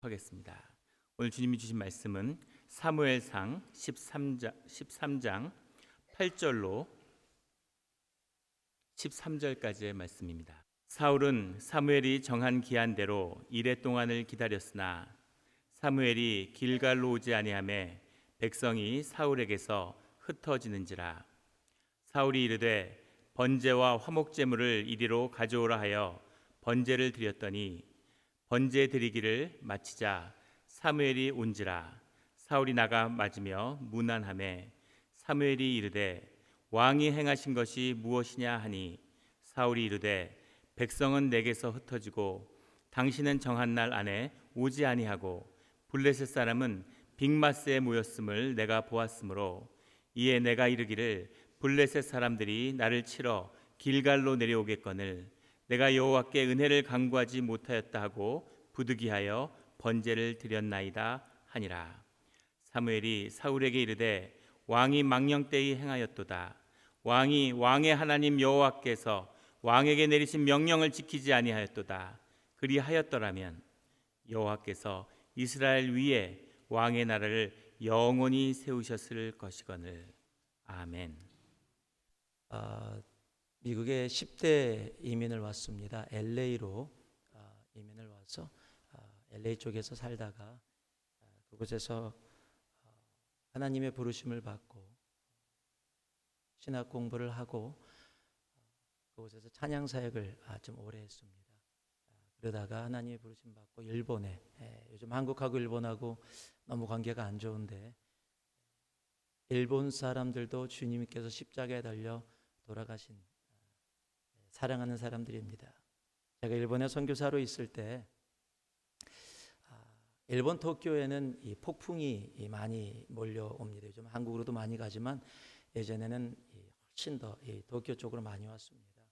하겠습니다. 오늘 주님이 주신 말씀은 사무엘상 13장 8절로 13절까지의 말씀입니다. 사울은 사무엘이 정한 기한대로 이레 동안을 기다렸으나 사무엘이 길갈로 오지 아니하매 백성이 사울에게서 흩어지는지라. 사울이 이르되 번제와 화목제물을 이리로 가져오라 하여 번제를 드렸더니 번제 드리기를 마치자 사무엘이 온지라. 사울이 나가 맞으며 문안하매 사무엘이 이르되 왕이 행하신 것이 무엇이냐 하니 사울이 이르되 백성은 내게서 흩어지고 당신은 정한 날 안에 오지 아니하고 블레셋 사람은 빅마스에 모였음을 내가 보았으므로 이에 내가 이르기를 블레셋 사람들이 나를 치러 길갈로 내려오겠거늘 내가 여호와께 은혜를 간구하지 못하였다 하고 부득이하여 번제를 드렸나이다 하니라. 사무엘이 사울에게 이르되 왕이 망령되이 행하였도다. 왕이 왕의 하나님 여호와께서 왕에게 내리신 명령을 지키지 아니하였도다. 그리하였더라면 여호와께서 이스라엘 위에 왕의 나라를 영원히 세우셨을 것이거늘. 아멘. 미국에 10대 이민을 왔습니다. LA로 이민을 와서 LA 쪽에서 살다가 그곳에서 하나님의 부르심을 받고 신학 공부를 하고 그곳에서 찬양 사역을 좀 오래 했습니다. 그러다가 하나님의 부르심 받고 일본에, 요즘 한국하고 일본하고 너무 관계가 안 좋은데 일본 사람들도 주님께서 십자가에 달려 돌아가신 사랑하는 사람들입니다. 제가 일본에 선교사로 있을 때 일본 도쿄에는 이 폭풍이 많이 몰려옵니다. 요즘 한국으로도 많이 가지만 예전에는 훨씬 더 도쿄 쪽으로 많이 왔습니다.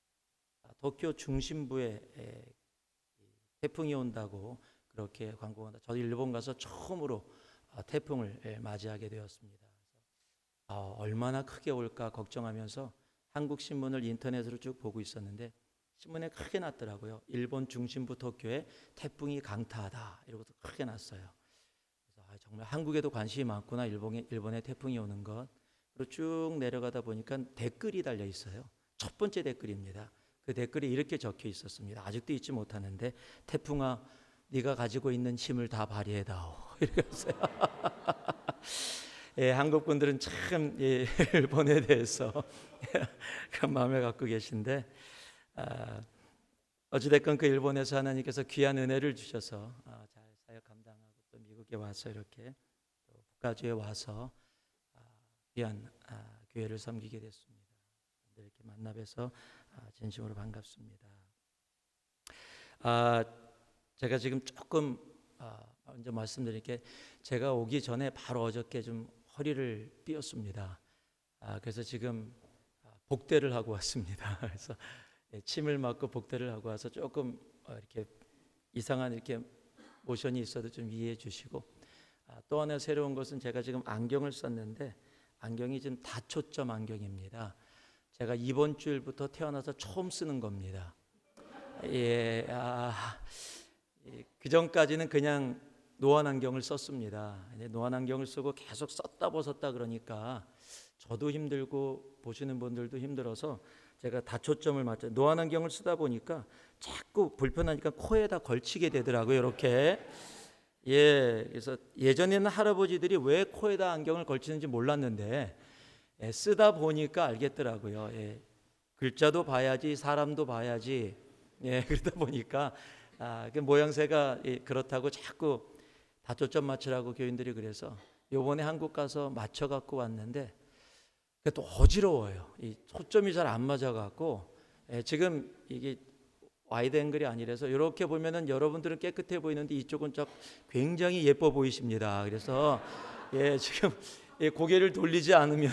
도쿄 중심부에 태풍이 온다고 그렇게 광고가 온다. 저도 일본 가서 처음으로 태풍을 맞이하게 되었습니다. 얼마나 크게 올까 걱정하면서 한국 신문을 인터넷으로 쭉 보고 있었는데 신문에 크게 났더라고요. 일본 중심부 도쿄에 태풍이 강타하다 이러고도 크게 났어요. 그래서 정말 한국에도 관심이 많구나. 일본에 태풍이 오는 것. 그리고 쭉 내려가다 보니까 댓글이 달려 있어요. 첫 번째 댓글입니다. 그 댓글이 이렇게 적혀 있었습니다. 아직도 잊지 못하는데 태풍아 네가 가지고 있는 힘을 다 발휘해다오. 이랬어요. 한국 분들은 참 일본에 대해서 그런 마음을 갖고 계신데 어찌됐건 그 일본에서 하나님께서 귀한 은혜를 주셔서 잘 사역 감당하고 또 미국에 와서 이렇게 또 북가주에 와서 귀한 교회를 섬기게 됐습니다. 이렇게 만나 뵈서 진심으로 반갑습니다. 제가 지금 조금 먼저 말씀드릴게 제가 오기 전에 바로 어저께 좀 허리를 삐었습니다. 그래서 지금 복대를 하고 왔습니다. 그래서 침을 맞고 복대를 하고 와서 조금 이렇게 이상한 이렇게 모션이 있어도 좀 이해해 주시고 또 하나 새로운 것은 제가 지금 안경을 썼는데 안경이 지금 다초점 안경입니다. 제가 이번 주일부터 태어나서 처음 쓰는 겁니다. 그 전까지는 그냥 노안 안경을 썼습니다. 노안 안경을 쓰고 계속 썼다 벗었다 그러니까 저도 힘들고 보시는 분들도 힘들어서 제가 다초점을 맞춰 노안 안경을 쓰다 보니까 자꾸 불편하니까 코에다 걸치게 되더라고요. 이렇게. 그래서 예전에는 할아버지들이 왜 코에다 안경을 걸치는지 몰랐는데 쓰다 보니까 알겠더라고요. 글자도 봐야지 사람도 봐야지. 그러다 보니까 그 모양새가 그렇다고 자꾸 다초점 맞추라고 교인들이 그래서 요번에 한국 가서 맞춰 갖고 왔는데 또 어지러워요. 이 초점이 잘 안 맞아 갖고 지금 이게 와이드 앵글이 아니라서 이렇게 보면은 여러분들은 깨끗해 보이는데 이쪽은 굉장히 예뻐 보이십니다. 그래서 지금 고개를 돌리지 않으면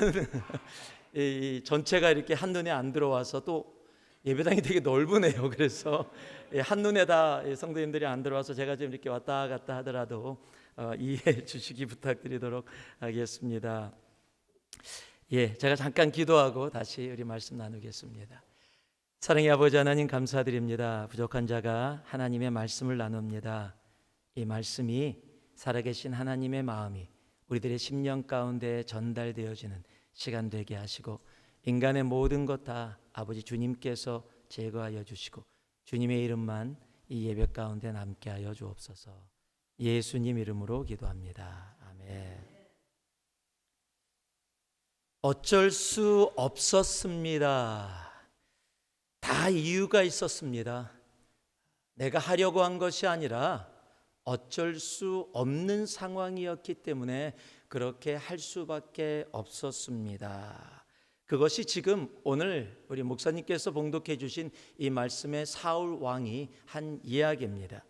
이 전체가 이렇게 한눈에 안 들어와서 또 예배당이 되게 넓으네요. 그래서 한눈에 다 성도님들이 안 들어와서 제가 지금 이렇게 왔다 갔다 하더라도 이해해 주시기 부탁드리도록 하겠습니다. 제가 잠깐 기도하고 다시 우리 말씀 나누겠습니다. 사랑의 아버지 하나님 감사드립니다. 부족한 자가 하나님의 말씀을 나눕니다. 이 말씀이 살아계신 하나님의 마음이 우리들의 심령 가운데 전달되어지는 시간 되게 하시고, 인간의 모든 것 다 아버지 주님께서 제거하여 주시고 주님의 이름만 이 예배 가운데 남게 하여 주옵소서. 예수님 이름으로 기도합니다. 아멘. 어쩔 수 없었습니다. 다 이유가 있었습니다. 내가 하려고 한 것이 아니라 어쩔 수 없는 상황이었기 때문에 그렇게 할 수밖에 없었습니다. 그것이 지금 오늘 우리 목사님께서 봉독해 주신 이 말씀의 사울 왕이 한 이야기입니다.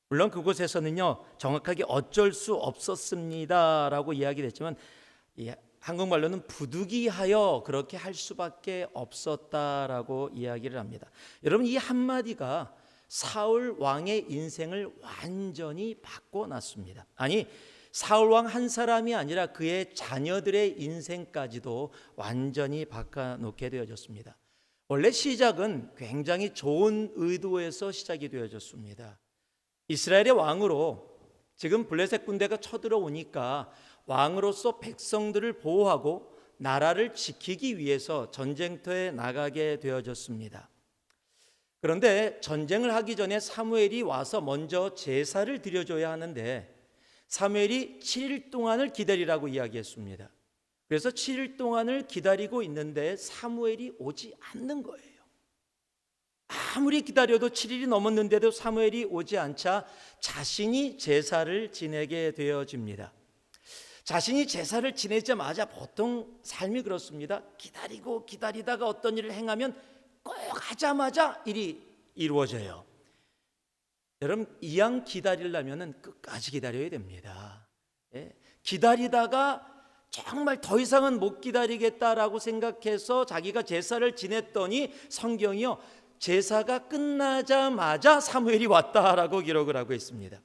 물론 그곳에서는요, 정확하게 어쩔 수 없었습니다라고 이야기했지만 한국말로는 부득이하여 그렇게 할 수밖에 없었다라고 이야기를 합니다. 여러분, 이 한마디가 사울 왕의 인생을 완전히 바꿔놨습니다. 아니, 사울 왕 한 사람이 아니라 그의 자녀들의 인생까지도 완전히 바꿔놓게 되어졌습니다. 원래 시작은 굉장히 좋은 의도에서 시작이 되어졌습니다. 이스라엘의 왕으로 지금 블레셋 군대가 쳐들어오니까 왕으로서 백성들을 보호하고 나라를 지키기 위해서 전쟁터에 나가게 되어졌습니다. 그런데 전쟁을 하기 전에 사무엘이 와서 먼저 제사를 드려줘야 하는데 사무엘이 7일 동안을 기다리라고 이야기했습니다. 그래서 7일 동안을 기다리고 있는데 사무엘이 오지 않는 거예요. 아무리 기다려도 7일이 넘었는데도 사무엘이 오지 않자 자신이 제사를 지내게 되어집니다. 자신이 제사를 지내자마자 보통 삶이 그렇습니다. 기다리고 기다리다가 어떤 일을 행하면 꼭 하자마자 일이 이루어져요. 여러분, 이왕 기다리려면 끝까지 기다려야 됩니다. 기다리다가 정말 더 이상은 못 기다리겠다라고 생각해서 자기가 제사를 지냈더니 성경이요, 제사가 끝나자마자 사무엘이 왔다라고 기록을 하고 있습니다.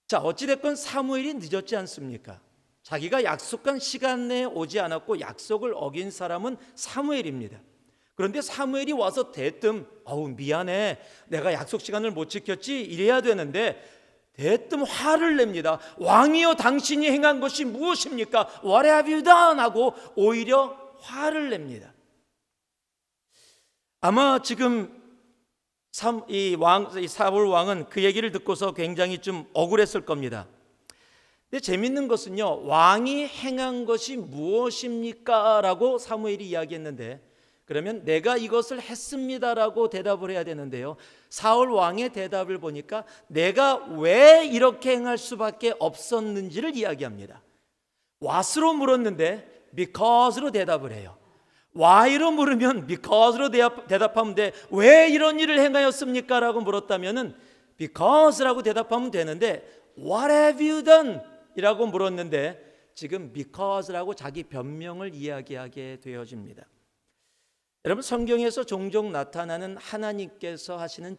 자, 어찌됐건 사무엘이 늦었지 않습니까? 자기가 약속한 시간 내에 오지 않았고 약속을 어긴 사람은 사무엘입니다. 그런데 사무엘이 와서 대뜸 미안해, 내가 약속 시간을 못 지켰지 이래야 되는데 대뜸 화를 냅니다. 왕이여, 당신이 행한 것이 무엇입니까? What have you done? 하고 오히려 화를 냅니다. 아마 지금 이 사울 왕은 그 얘기를 듣고서 굉장히 좀 억울했을 겁니다. 근데 재밌는 것은요, 왕이 행한 것이 무엇입니까? 라고 사무엘이 이야기했는데, 그러면 내가 이것을 했습니다라고 대답을 해야 되는데요, 사울 왕의 대답을 보니까 내가 왜 이렇게 행할 수밖에 없었는지를 이야기합니다. what으로 물었는데 because로 대답을 해요. why로 물으면 because로 대답하면 돼. 왜 이런 일을 행하였습니까? 라고 물었다면 because라고 대답하면 되는데 what have you done? 이라고 물었는데 지금 because라고 자기 변명을 이야기하게 되어집니다. 여러분, 성경에서 종종 나타나는 하나님께서 하시는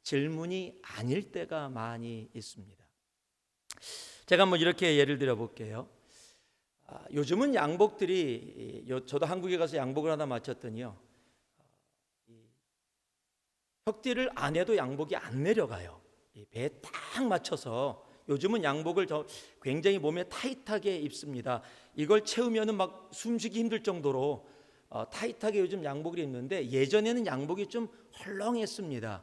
질문이 아닐 때가 많이 있습니다. 제가 한번 이렇게 예를 들어 볼게요. 요즘은 양복들이, 저도 한국에 가서 양복을 하나 맞췄더니요, 혁띠를 안 해도 양복이 안 내려가요. 배에 딱 맞춰서 요즘은 양복을 굉장히 몸에 타이트하게 입습니다. 이걸 채우면은 막 숨쉬기 힘들 정도로 타이트하게 요즘 양복을 입는데, 예전에는 양복이 좀 헐렁했습니다.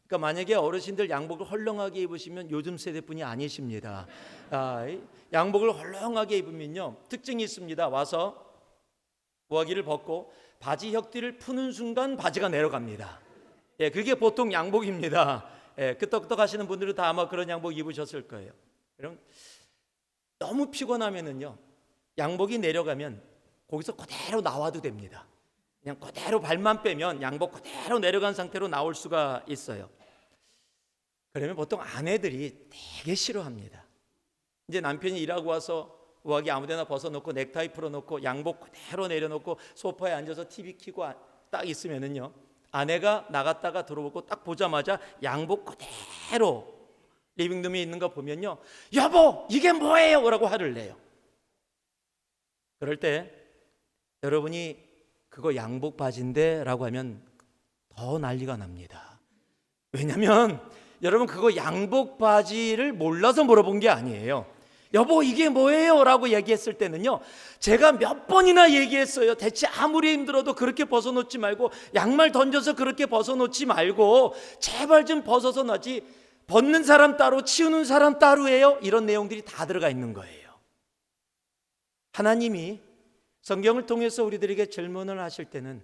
그러니까 만약에 어르신들 양복을 헐렁하게 입으시면 요즘 세대분이 아니십니다. 양복을 헐렁하게 입으면요, 특징이 있습니다. 와서 우아기를 벗고 바지 혁띠를 푸는 순간 바지가 내려갑니다. 그게 보통 양복입니다. 끄떡끄떡 하시는 분들은 다 아마 그런 양복 입으셨을 거예요. 여러분, 너무 피곤하면은요, 양복이 내려가면 거기서 그대로 나와도 됩니다. 그냥 그대로 발만 빼면 양복 그대로 내려간 상태로 나올 수가 있어요. 그러면 보통 아내들이 되게 싫어합니다. 이제 남편이 일하고 와서 우아기 아무데나 벗어놓고 넥타이 풀어놓고 양복 그대로 내려놓고 소파에 앉아서 TV 켜고 딱 있으면은요, 아내가 나갔다가 들어오고 딱 보자마자 양복 그대로 리빙룸에 있는 거 보면요, 여보 이게 뭐예요? 라고 화를 내요. 그럴 때 여러분이 그거 양복 바지인데 라고 하면 더 난리가 납니다. 왜냐하면 여러분 그거 양복 바지를 몰라서 물어본 게 아니에요. 여보 이게 뭐예요? 라고 얘기했을 때는요, 제가 몇 번이나 얘기했어요. 대체 아무리 힘들어도 그렇게 벗어놓지 말고, 양말 던져서 그렇게 벗어놓지 말고 제발 좀 벗어서 놔지, 벗는 사람 따로 치우는 사람 따로예요. 이런 내용들이 다 들어가 있는 거예요. 하나님이 성경을 통해서 우리들에게 질문을 하실 때는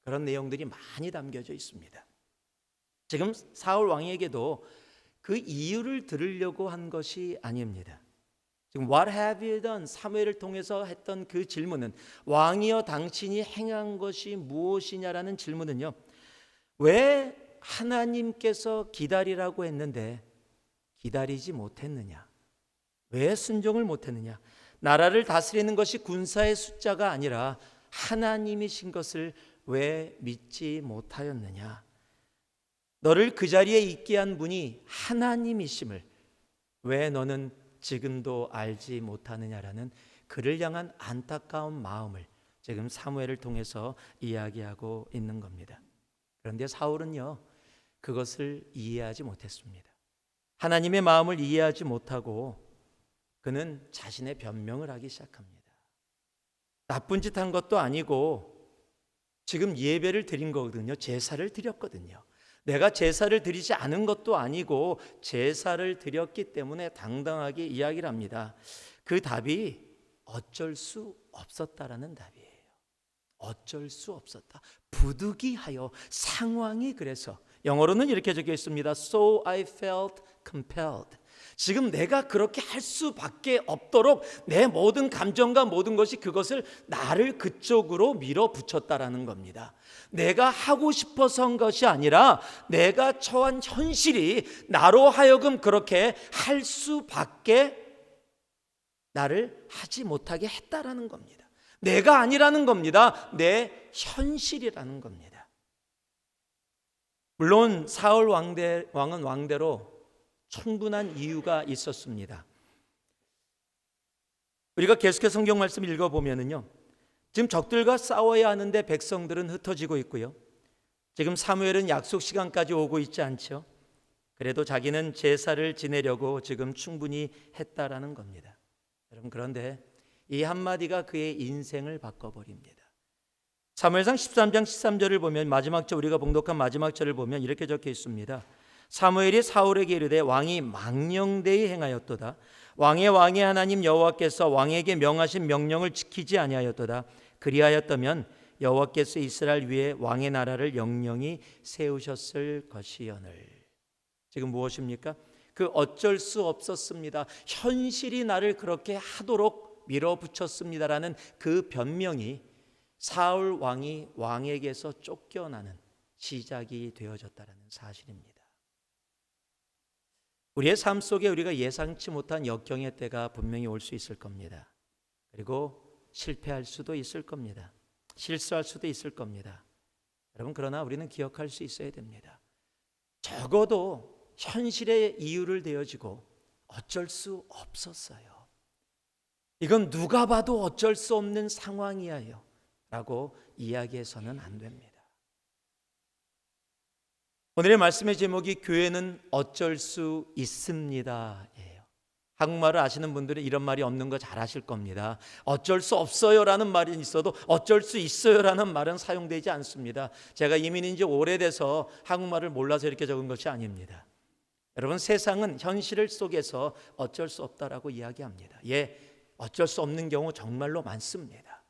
그런 내용들이 많이 담겨져 있습니다. 지금 사울 왕에게도 그 이유를 들으려고 한 것이 아닙니다. 지금 What have you done? 사무엘을 통해서 했던 그 질문은, 왕이여 당신이 행한 것이 무엇이냐라는 질문은요, 왜 하나님께서 기다리라고 했는데 기다리지 못했느냐? 왜 순종을 못했느냐? 나라를 다스리는 것이 군사의 숫자가 아니라 하나님이신 것을 왜 믿지 못하였느냐? 너를 그 자리에 있게 한 분이 하나님이심을 왜 너는 지금도 알지 못하느냐라는 그를 향한 안타까운 마음을 지금 사무엘을 통해서 이야기하고 있는 겁니다. 그런데 사울은요, 그것을 이해하지 못했습니다. 하나님의 마음을 이해하지 못하고 그는 자신의 변명을 하기 시작합니다. 나쁜 짓 한 것도 아니고 지금 예배를 드린 거거든요. 제사를 드렸거든요. 내가 제사를 드리지 않은 것도 아니고 제사를 드렸기 때문에 당당하게 이야기를 합니다. 그 답이 어쩔 수 없었다라는 답이에요. 어쩔 수 없었다. 부득이하여, 상황이 그래서. 영어로는 이렇게 적혀 있습니다. So I felt compelled. 지금 내가 그렇게 할 수밖에 없도록 내 모든 감정과 모든 것이 그것을 나를 그쪽으로 밀어붙였다라는 겁니다. 내가 하고 싶어서 한 것이 아니라 내가 처한 현실이 나로 하여금 그렇게 할 수밖에 나를 하지 못하게 했다라는 겁니다. 내가 아니라는 겁니다. 내 현실이라는 겁니다. 물론 사울 왕은 왕대로 충분한 이유가 있었습니다. 우리가 계속해서 성경 말씀을 읽어보면요, 지금 적들과 싸워야 하는데 백성들은 흩어지고 있고요, 지금 사무엘은 약속 시간까지 오고 있지 않죠. 그래도 자기는 제사를 지내려고 지금 충분히 했다라는 겁니다. 여러분, 그런데 이 한마디가 그의 인생을 바꿔버립니다. 사무엘상 13장 13절을 보면, 마지막 절, 우리가 봉독한 마지막 절을 보면 이렇게 적혀 있습니다. 사무엘이 사울에게 이르되 왕이 망령되이 행하였도다. 왕의 하나님 여호와께서 왕에게 명하신 명령을 지키지 아니하였도다. 그리하였다면 여호와께서 이스라엘 위에 왕의 나라를 영영히 세우셨을 것이오늘. 지금 무엇입니까? 그 어쩔 수 없었습니다. 현실이 나를 그렇게 하도록 밀어붙였습니다라는 그 변명이 사울 왕이 왕에게서 쫓겨나는 시작이 되어졌다는 사실입니다. 우리의 삶 속에 우리가 예상치 못한 역경의 때가 분명히 올 수 있을 겁니다. 그리고 실패할 수도 있을 겁니다. 실수할 수도 있을 겁니다. 여러분, 그러나 우리는 기억할 수 있어야 됩니다. 적어도 현실의 이유를 대어지고 어쩔 수 없었어요. 이건 누가 봐도 어쩔 수 없는 상황이에요 라고 이야기해서는 안 됩니다. 오늘의 말씀의 제목이 교회는 어쩔 수 있습니다 예요. 한국말을 아시는 분들은 이런 말이 없는 거 잘 아실 겁니다. 어쩔 수 없어요 라는 말이 있어도 어쩔 수 있어요 라는 말은 사용되지 않습니다. 제가 이민인 지 오래돼서 한국말을 몰라서 이렇게 적은 것이 아닙니다. 여러분, 세상은 현실 속에서 어쩔 수 없다라고 이야기합니다. 예, 어쩔 수 없는 경우 정말로 많습니다.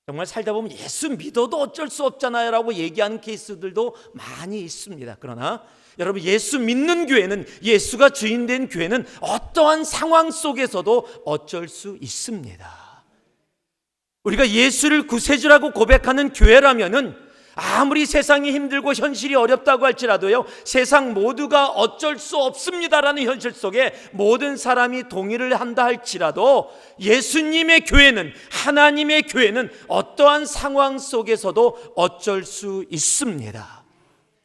정말 살다 보면 예수 믿어도 어쩔 수 없잖아요 라고 얘기하는 케이스들도 많이 있습니다. 그러나 여러분, 예수 믿는 교회는, 예수가 주인된 교회는 어떠한 상황 속에서도 어쩔 수 있습니다. 우리가 예수를 구세주라고 고백하는 교회라면은 아무리 세상이 힘들고 현실이 어렵다고 할지라도요, 세상 모두가 어쩔 수 없습니다라는 현실 속에 모든 사람이 동의를 한다 할지라도 예수님의 교회는, 하나님의 교회는 어떠한 상황 속에서도 어쩔 수 있습니다.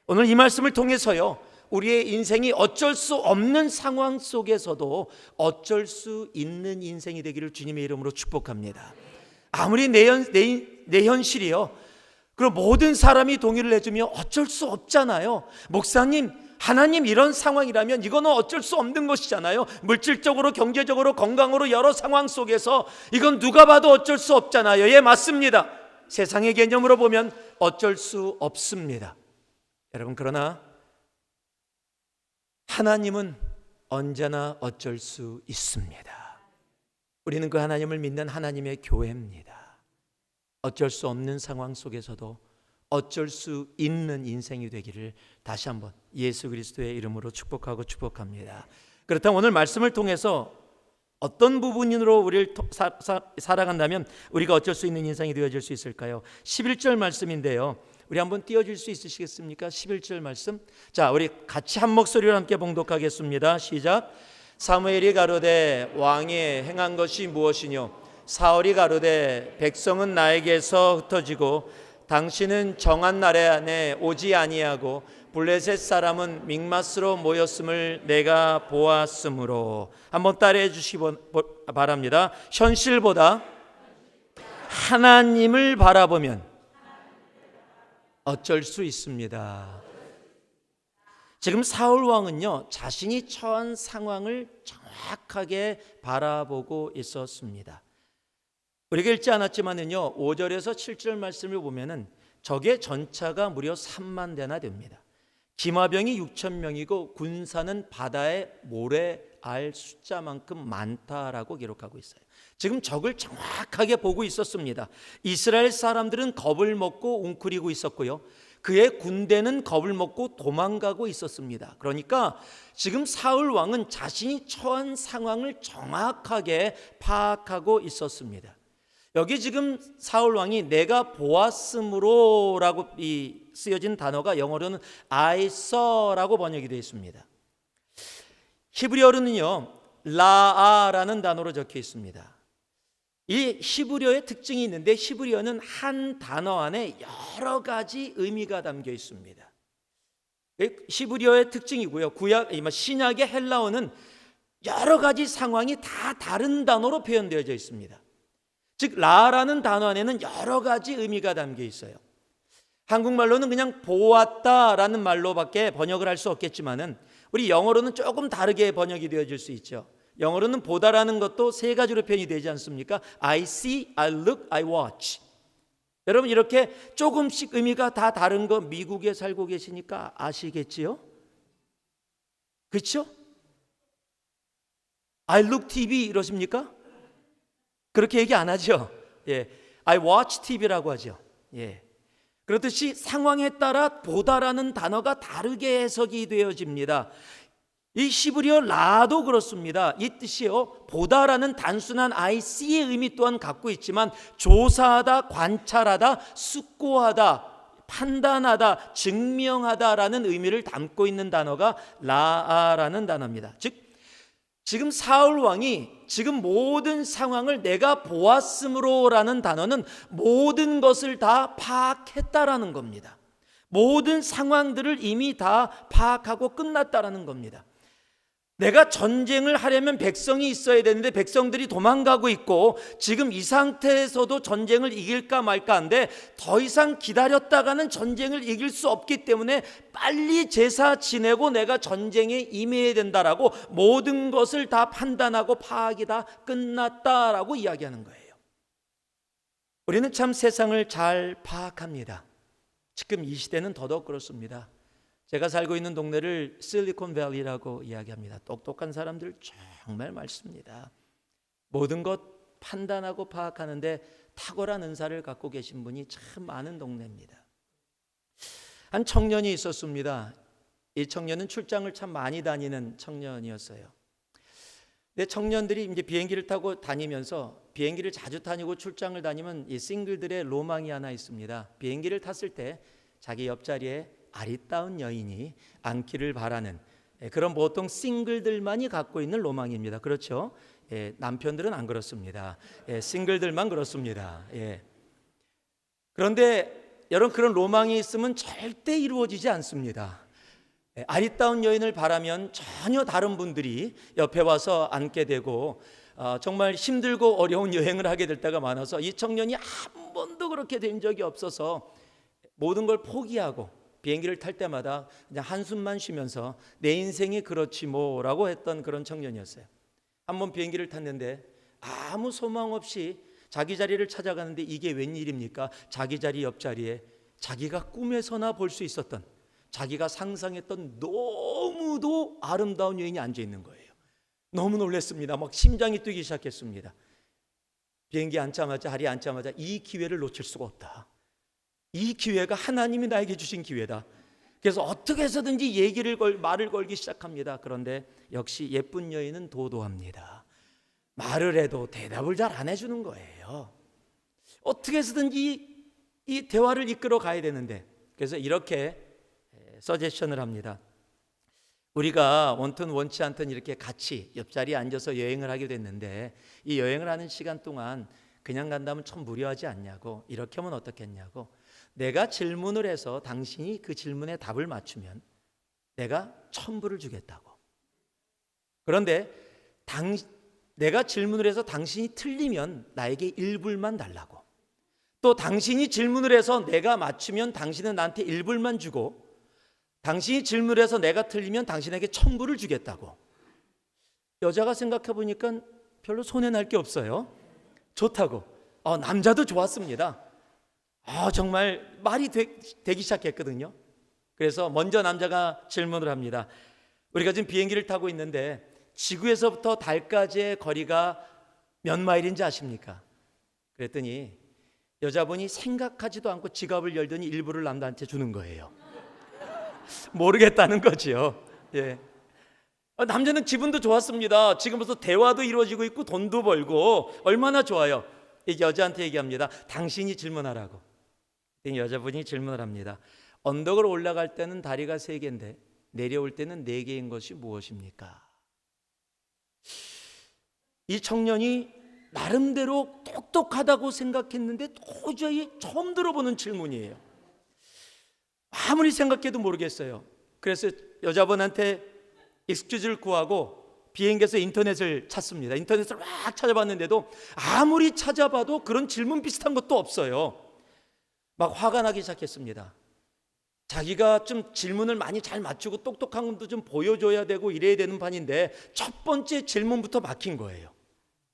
오늘 이 말씀을 통해서요, 우리의 인생이 어쩔 수 없는 상황 속에서도 어쩔 수 있는 인생이 되기를 주님의 이름으로 축복합니다. 아무리 내 현실이요, 그럼 모든 사람이 동의를 해주면 어쩔 수 없잖아요. 목사님, 하나님 이런 상황이라면 이거는 어쩔 수 없는 것이잖아요. 물질적으로, 경제적으로, 건강으로 여러 상황 속에서 이건 누가 봐도 어쩔 수 없잖아요. 예, 맞습니다. 세상의 개념으로 보면 어쩔 수 없습니다. 여러분, 그러나 하나님은 언제나 어쩔 수 있습니다. 우리는 그 하나님을 믿는 하나님의 교회입니다. 어쩔 수 없는 상황 속에서도 어쩔 수 있는 인생이 되기를 다시 한번 예수 그리스도의 이름으로 축복합니다. 그렇다면 오늘 말씀을 통해서 어떤 부분으로 우리를 살아간다면 우리가 어쩔 수 있는 인생이 되어질 수 있을까요? 11절 말씀인데요, 우리 한번 띄워줄 수 있으시겠습니까? 11절 말씀. 자, 우리 같이 한 목소리로 함께 봉독하겠습니다. 시작. 사무엘이 가로되 왕이 행한 것이 무엇이뇨? 사울이 가로되 백성은 나에게서 흩어지고 당신은 정한 날에 안에 오지 아니하고 블레셋 사람은 믹마스로 모였음을 내가 보았으므로. 한번 따라해 주시기 바랍니다. 현실보다 하나님을 바라보면 어쩔 수 있습니다. 지금 사울 왕은요, 자신이 처한 상황을 정확하게 바라보고 있었습니다. 우리가 읽지 않았지만은요, 5절에서 7절 말씀을 보면은 적의 전차가 무려 3만 대나 됩니다. 기마병이 6천 명이고 군사는 바다의 모래알 숫자만큼 많다라고 기록하고 있어요. 지금 적을 정확하게 보고 있었습니다. 이스라엘 사람들은 겁을 먹고 웅크리고 있었고요, 그의 군대는 겁을 먹고 도망가고 있었습니다. 그러니까 지금 사울 왕은 자신이 처한 상황을 정확하게 파악하고 있었습니다. 여기 지금 사울 왕이 내가 보았으므로라고 쓰여진 단어가 영어로는 I saw라고 번역이 되어 있습니다. 히브리어로는요, 라아라는 단어로 적혀 있습니다. 이 히브리어의 특징이 있는데, 히브리어는 한 단어 안에 여러 가지 의미가 담겨 있습니다. 히브리어의 특징이고요, 신약의 헬라어는 여러 가지 상황이 다 다른 단어로 표현되어져 있습니다. 즉 라라는 단어 안에는 여러 가지 의미가 담겨 있어요. 한국말로는 그냥 보았다라는 말로밖에 번역을 할 수 없겠지만은 우리 영어로는 조금 다르게 번역이 되어질 수 있죠. 영어로는 보다라는 것도 세 가지로 표현이 되지 않습니까? I see, I look, I watch. 여러분, 이렇게 조금씩 의미가 다 다른 거 미국에 살고 계시니까 아시겠지요? 그렇죠? I look TV 이러십니까? 그렇게 얘기 안 하죠. 예, I watch TV라고 하죠. 예, 그렇듯이 상황에 따라 보다라는 단어가 다르게 해석이 되어집니다. 이 히브리어 라도 그렇습니다. 이 뜻이요, 보다라는 단순한 I see의 의미 또한 갖고 있지만 조사하다, 관찰하다, 숙고하다, 판단하다, 증명하다라는 의미를 담고 있는 단어가 라아라는 단어입니다. 즉 지금 사울 왕이 지금 모든 상황을 내가 보았으므로라는 단어는 모든 것을 다 파악했다라는 겁니다. 모든 상황들을 이미 다 파악하고 끝났다라는 겁니다. 내가 전쟁을 하려면 백성이 있어야 되는데 백성들이 도망가고 있고 지금 이 상태에서도 전쟁을 이길까 말까 한데 더 이상 기다렸다가는 전쟁을 이길 수 없기 때문에 빨리 제사 지내고 내가 전쟁에 임해야 된다라고 모든 것을 다 판단하고 파악이 다 끝났다라고 이야기하는 거예요. 우리는 참 세상을 잘 파악합니다. 지금 이 시대는 더더욱 그렇습니다. 제가 살고 있는 동네를 실리콘밸리라고 이야기합니다. 똑똑한 사람들 정말 많습니다. 모든 것 판단하고 파악하는데 탁월한 은사를 갖고 계신 분이 참 많은 동네입니다. 한 청년이 있었습니다. 이 청년은 출장을 참 많이 다니는 청년이었어요. 근데 청년들이 이제 비행기를 타고 다니면서 비행기를 자주 타니고 출장을 다니면 이 싱글들의 로망이 하나 있습니다. 비행기를 탔을 때 자기 옆자리에 아리따운 여인이 앉기를 바라는 그런 보통 싱글들만이 갖고 있는 로망입니다. 그렇죠? 남편들은 안 그렇습니다. 싱글들만 그렇습니다. 그런데 여러분, 그런 로망이 있으면 절대 이루어지지 않습니다. 아리따운 여인을 바라면 전혀 다른 분들이 옆에 와서 앉게 되고 정말 힘들고 어려운 여행을 하게 될 때가 많아서 이 청년이 한 번도 그렇게 된 적이 없어서 모든 걸 포기하고 비행기를 탈 때마다 그냥 한숨만 쉬면서 내 인생이 그렇지 뭐라고 했던 그런 청년이었어요. 한번 비행기를 탔는데 아무 소망 없이 자기 자리를 찾아가는데 이게 웬일입니까? 자기 자리 옆자리에 자기가 꿈에서나 볼 수 있었던, 자기가 상상했던 너무도 아름다운 여인이 앉아 있는 거예요. 너무 놀랐습니다. 막 심장이 뛰기 시작했습니다. 비행기 앉자마자, 자리에 앉자마자 이 기회를 놓칠 수가 없다. 이 기회가 하나님이 나에게 주신 기회다. 그래서 어떻게 해서든지 말을 걸기 시작합니다. 그런데 역시 예쁜 여인은 도도합니다. 말을 해도 대답을 잘 안 해주는 거예요. 어떻게 해서든지 이 대화를 이끌어 가야 되는데, 그래서 이렇게 서제션을 합니다. 우리가 원튼 원치 않든 이렇게 같이 옆자리에 앉아서 여행을 하게 됐는데, 이 여행을 하는 시간 동안 그냥 간다면 참 무료하지 않냐고, 이렇게 하면 어떻겠냐고, 내가 질문을 해서 당신이 그 질문에 답을 맞추면 내가 1,000불을 주겠다고. 그런데 내가 질문을 해서 당신이 틀리면 나에게 1불만 달라고. 또 당신이 질문을 해서 내가 맞추면 당신은 나한테 1불만 주고, 당신이 질문을 해서 내가 틀리면 당신에게 1,000불을 주겠다고. 여자가 생각해 보니까 별로 손해날 게 없어요. 좋다고. 남자도 좋았습니다. 정말 말이 되기 시작했거든요. 그래서 먼저 남자가 질문을 합니다. 우리가 지금 비행기를 타고 있는데 지구에서부터 달까지의 거리가 몇 마일인지 아십니까? 그랬더니 여자분이 생각하지도 않고 지갑을 열더니 일부를 남자한테 주는 거예요. 모르겠다는 거지요. 예. 남자는 기분도 좋았습니다. 지금부터 대화도 이루어지고 있고 돈도 벌고 얼마나 좋아요. 이 여자한테 얘기합니다. 당신이 질문하라고. 여자분이 질문을 합니다. 언덕을 올라갈 때는 다리가 3개인데 내려올 때는 4개인 것이 무엇입니까? 이 청년이 나름대로 똑똑하다고 생각했는데 도저히 처음 들어보는 질문이에요. 아무리 생각해도 모르겠어요. 그래서 여자분한테 익스큐즈를 구하고 비행기에서 인터넷을 찾습니다. 인터넷을 막 찾아봤는데도 아무리 찾아봐도 그런 질문 비슷한 것도 없어요. 막 화가 나기 시작했습니다. 자기가 좀 질문을 많이 잘 맞추고 똑똑한 것도 좀 보여줘야 되고 이래야 되는 판인데 첫 번째 질문부터 막힌 거예요.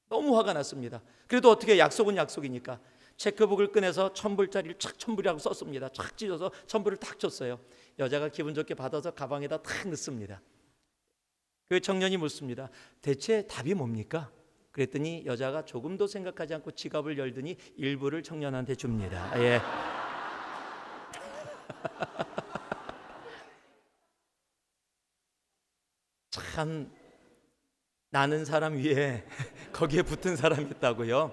너무 화가 났습니다. 그래도 어떻게, 약속은 약속이니까 체크북을 꺼내서 1,000불짜리를 착 1,000불이라고 썼습니다. 착 찢어서 1,000불을 탁 줬어요. 여자가 기분 좋게 받아서 가방에다 탁 넣습니다. 그 청년이 묻습니다. 대체 답이 뭡니까? 그랬더니 여자가 조금도 생각하지 않고 지갑을 열더니 일부를 청년한테 줍니다. 예. 참 나는 사람 위에 거기에 붙은 사람이 있다고요.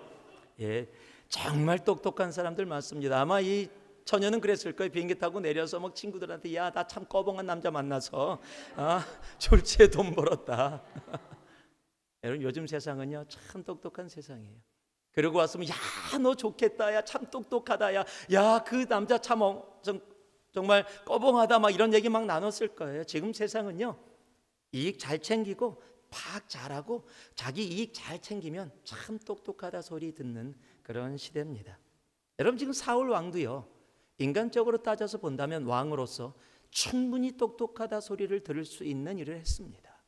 예, 정말 똑똑한 사람들 많습니다. 아마 이 처녀는 그랬을 거예요. 비행기 타고 내려서 막 친구들한테 야, 나 참 꺼벙한 남자 만나서 졸지에 돈 벌었다. 여러분 요즘 세상은요 참 똑똑한 세상이에요. 그러고 왔으면 야, 너 좋겠다. 야, 참 똑똑하다. 야, 그 남자 참 정말 꺼벙하다. 막 이런 얘기 막 나눴을 거예요. 지금 세상은요 이익 잘 챙기고 파악 잘하고 자기 이익 잘 챙기면 참 똑똑하다 소리 듣는 그런 시대입니다. 여러분 지금 사울 왕도요 인간적으로 따져서 본다면 왕으로서 충분히 똑똑하다 소리를 들을 수 있는 일을 했습니다.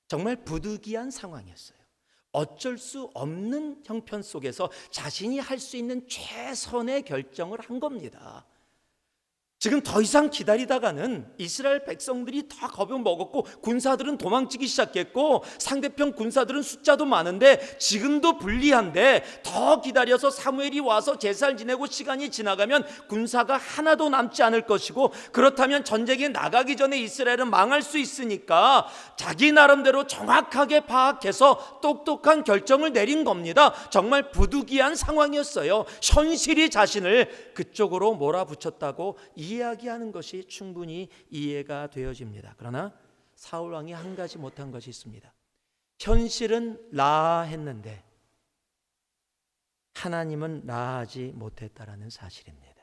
정말 부득이한 상황이었어요. 어쩔 수 없는 형편 속에서 자신이 할 수 있는 최선의 결정을 한 겁니다. 지금 더 이상 기다리다가는 이스라엘 백성들이 다 겁을 먹었고 군사들은 도망치기 시작했고 상대편 군사들은 숫자도 많은데 지금도 불리한데 더 기다려서 사무엘이 와서 제사를 지내고 시간이 지나가면 군사가 하나도 남지 않을 것이고 그렇다면 전쟁에 나가기 전에 이스라엘은 망할 수 있으니까 자기 나름대로 정확하게 파악해서 똑똑한 결정을 내린 겁니다. 정말 부득이한 상황이었어요. 현실이 자신을 그쪽으로 몰아붙였다고 이야기하는 것이 충분히 이해가 되어집니다. 그러나 사울 왕이 한 가지 못한 것이 있습니다. 현실은 라했는데 하나님은 라하지 못했다라는 사실입니다.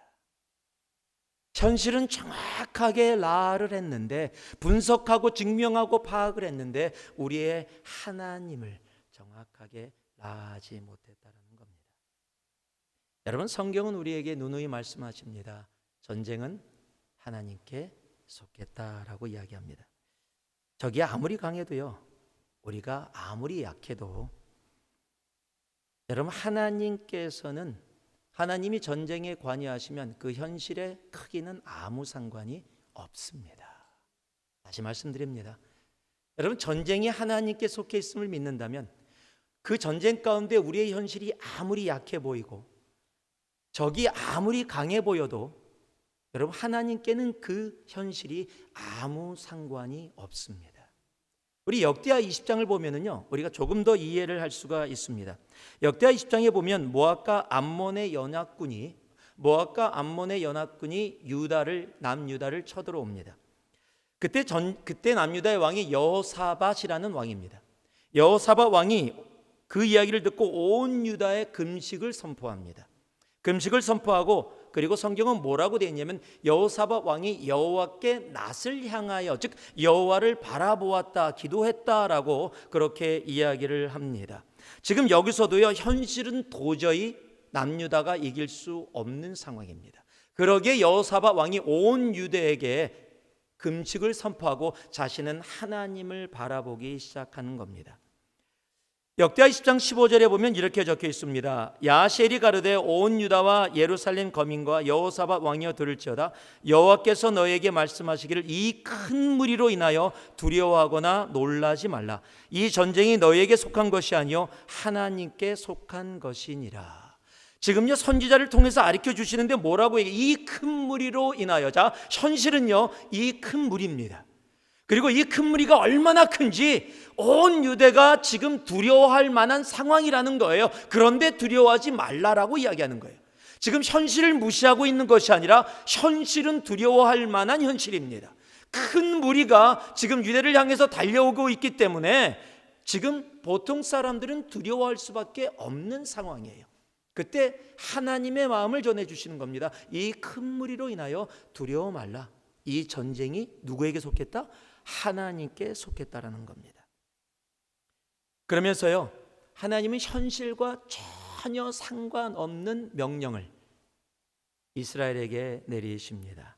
현실은 정확하게 라를 했는데 분석하고 증명하고 파악을 했는데 우리의 하나님을 정확하게 라하지 못했다라는 겁니다. 여러분 성경은 우리에게 누누이 말씀하십니다. 전쟁은 하나님께 속했다라고 이야기합니다. 적이 아무리 강해도요, 우리가 아무리 약해도 여러분, 하나님께서는 하나님이 전쟁에 관여하시면 그 현실의 크기는 아무 상관이 없습니다. 다시 말씀드립니다. 여러분, 전쟁이 하나님께 속해 있음을 믿는다면 그 전쟁 가운데 우리의 현실이 아무리 약해 보이고 적이 아무리 강해 보여도 여러분, 하나님께는 그 현실이 아무 상관이 없습니다. 우리 역대하 20장을 보면은요, 우리가 조금 더 이해를 할 수가 있습니다. 역대하 20장에 보면 모압과 암몬의 연합군이 남유다를 쳐들어옵니다. 그때 남유다의 왕이 여호사밧이라는 왕입니다. 여호사밧 왕이 그 이야기를 듣고 온 유다에 금식을 선포합니다. 금식을 선포하고, 그리고 성경은 뭐라고 되어 있냐면 여호사밧 왕이 여호와께 낯을 향하여, 즉 여호와를 바라보았다, 기도했다라고 그렇게 이야기를 합니다. 지금 여기서도요, 현실은 도저히 남유다가 이길 수 없는 상황입니다. 그러기에 여호사밧 왕이 온 유대에게 금식을 선포하고 자신은 하나님을 바라보기 시작하는 겁니다. 역대하 20장 15절에 보면 이렇게 적혀 있습니다. 야셀이 가르되 온 유다와 예루살렘 거민과 여호사밧 왕이여 들을지어다. 여호와께서 너에게 말씀하시기를 이 큰 무리로 인하여 두려워하거나 놀라지 말라. 이 전쟁이 너에게 속한 것이 아니요 하나님께 속한 것이니라. 지금요, 선지자를 통해서 가르쳐 주시는데 뭐라고 얘기해요? 이 큰 무리로 인하여. 자, 현실은요, 이 큰 무리입니다. 그리고 이 큰 무리가 얼마나 큰지 온 유대가 지금 두려워할 만한 상황이라는 거예요. 그런데 두려워하지 말라라고 이야기하는 거예요. 지금 현실을 무시하고 있는 것이 아니라 현실은 두려워할 만한 현실입니다. 큰 무리가 지금 유대를 향해서 달려오고 있기 때문에 지금 보통 사람들은 두려워할 수밖에 없는 상황이에요. 그때 하나님의 마음을 전해주시는 겁니다. 이 큰 무리로 인하여 두려워 말라. 이 전쟁이 누구에게 속했다? 하나님께 속했다라는 겁니다. 그러면서요, 하나님은 현실과 전혀 상관없는 명령을 이스라엘에게 내리십니다.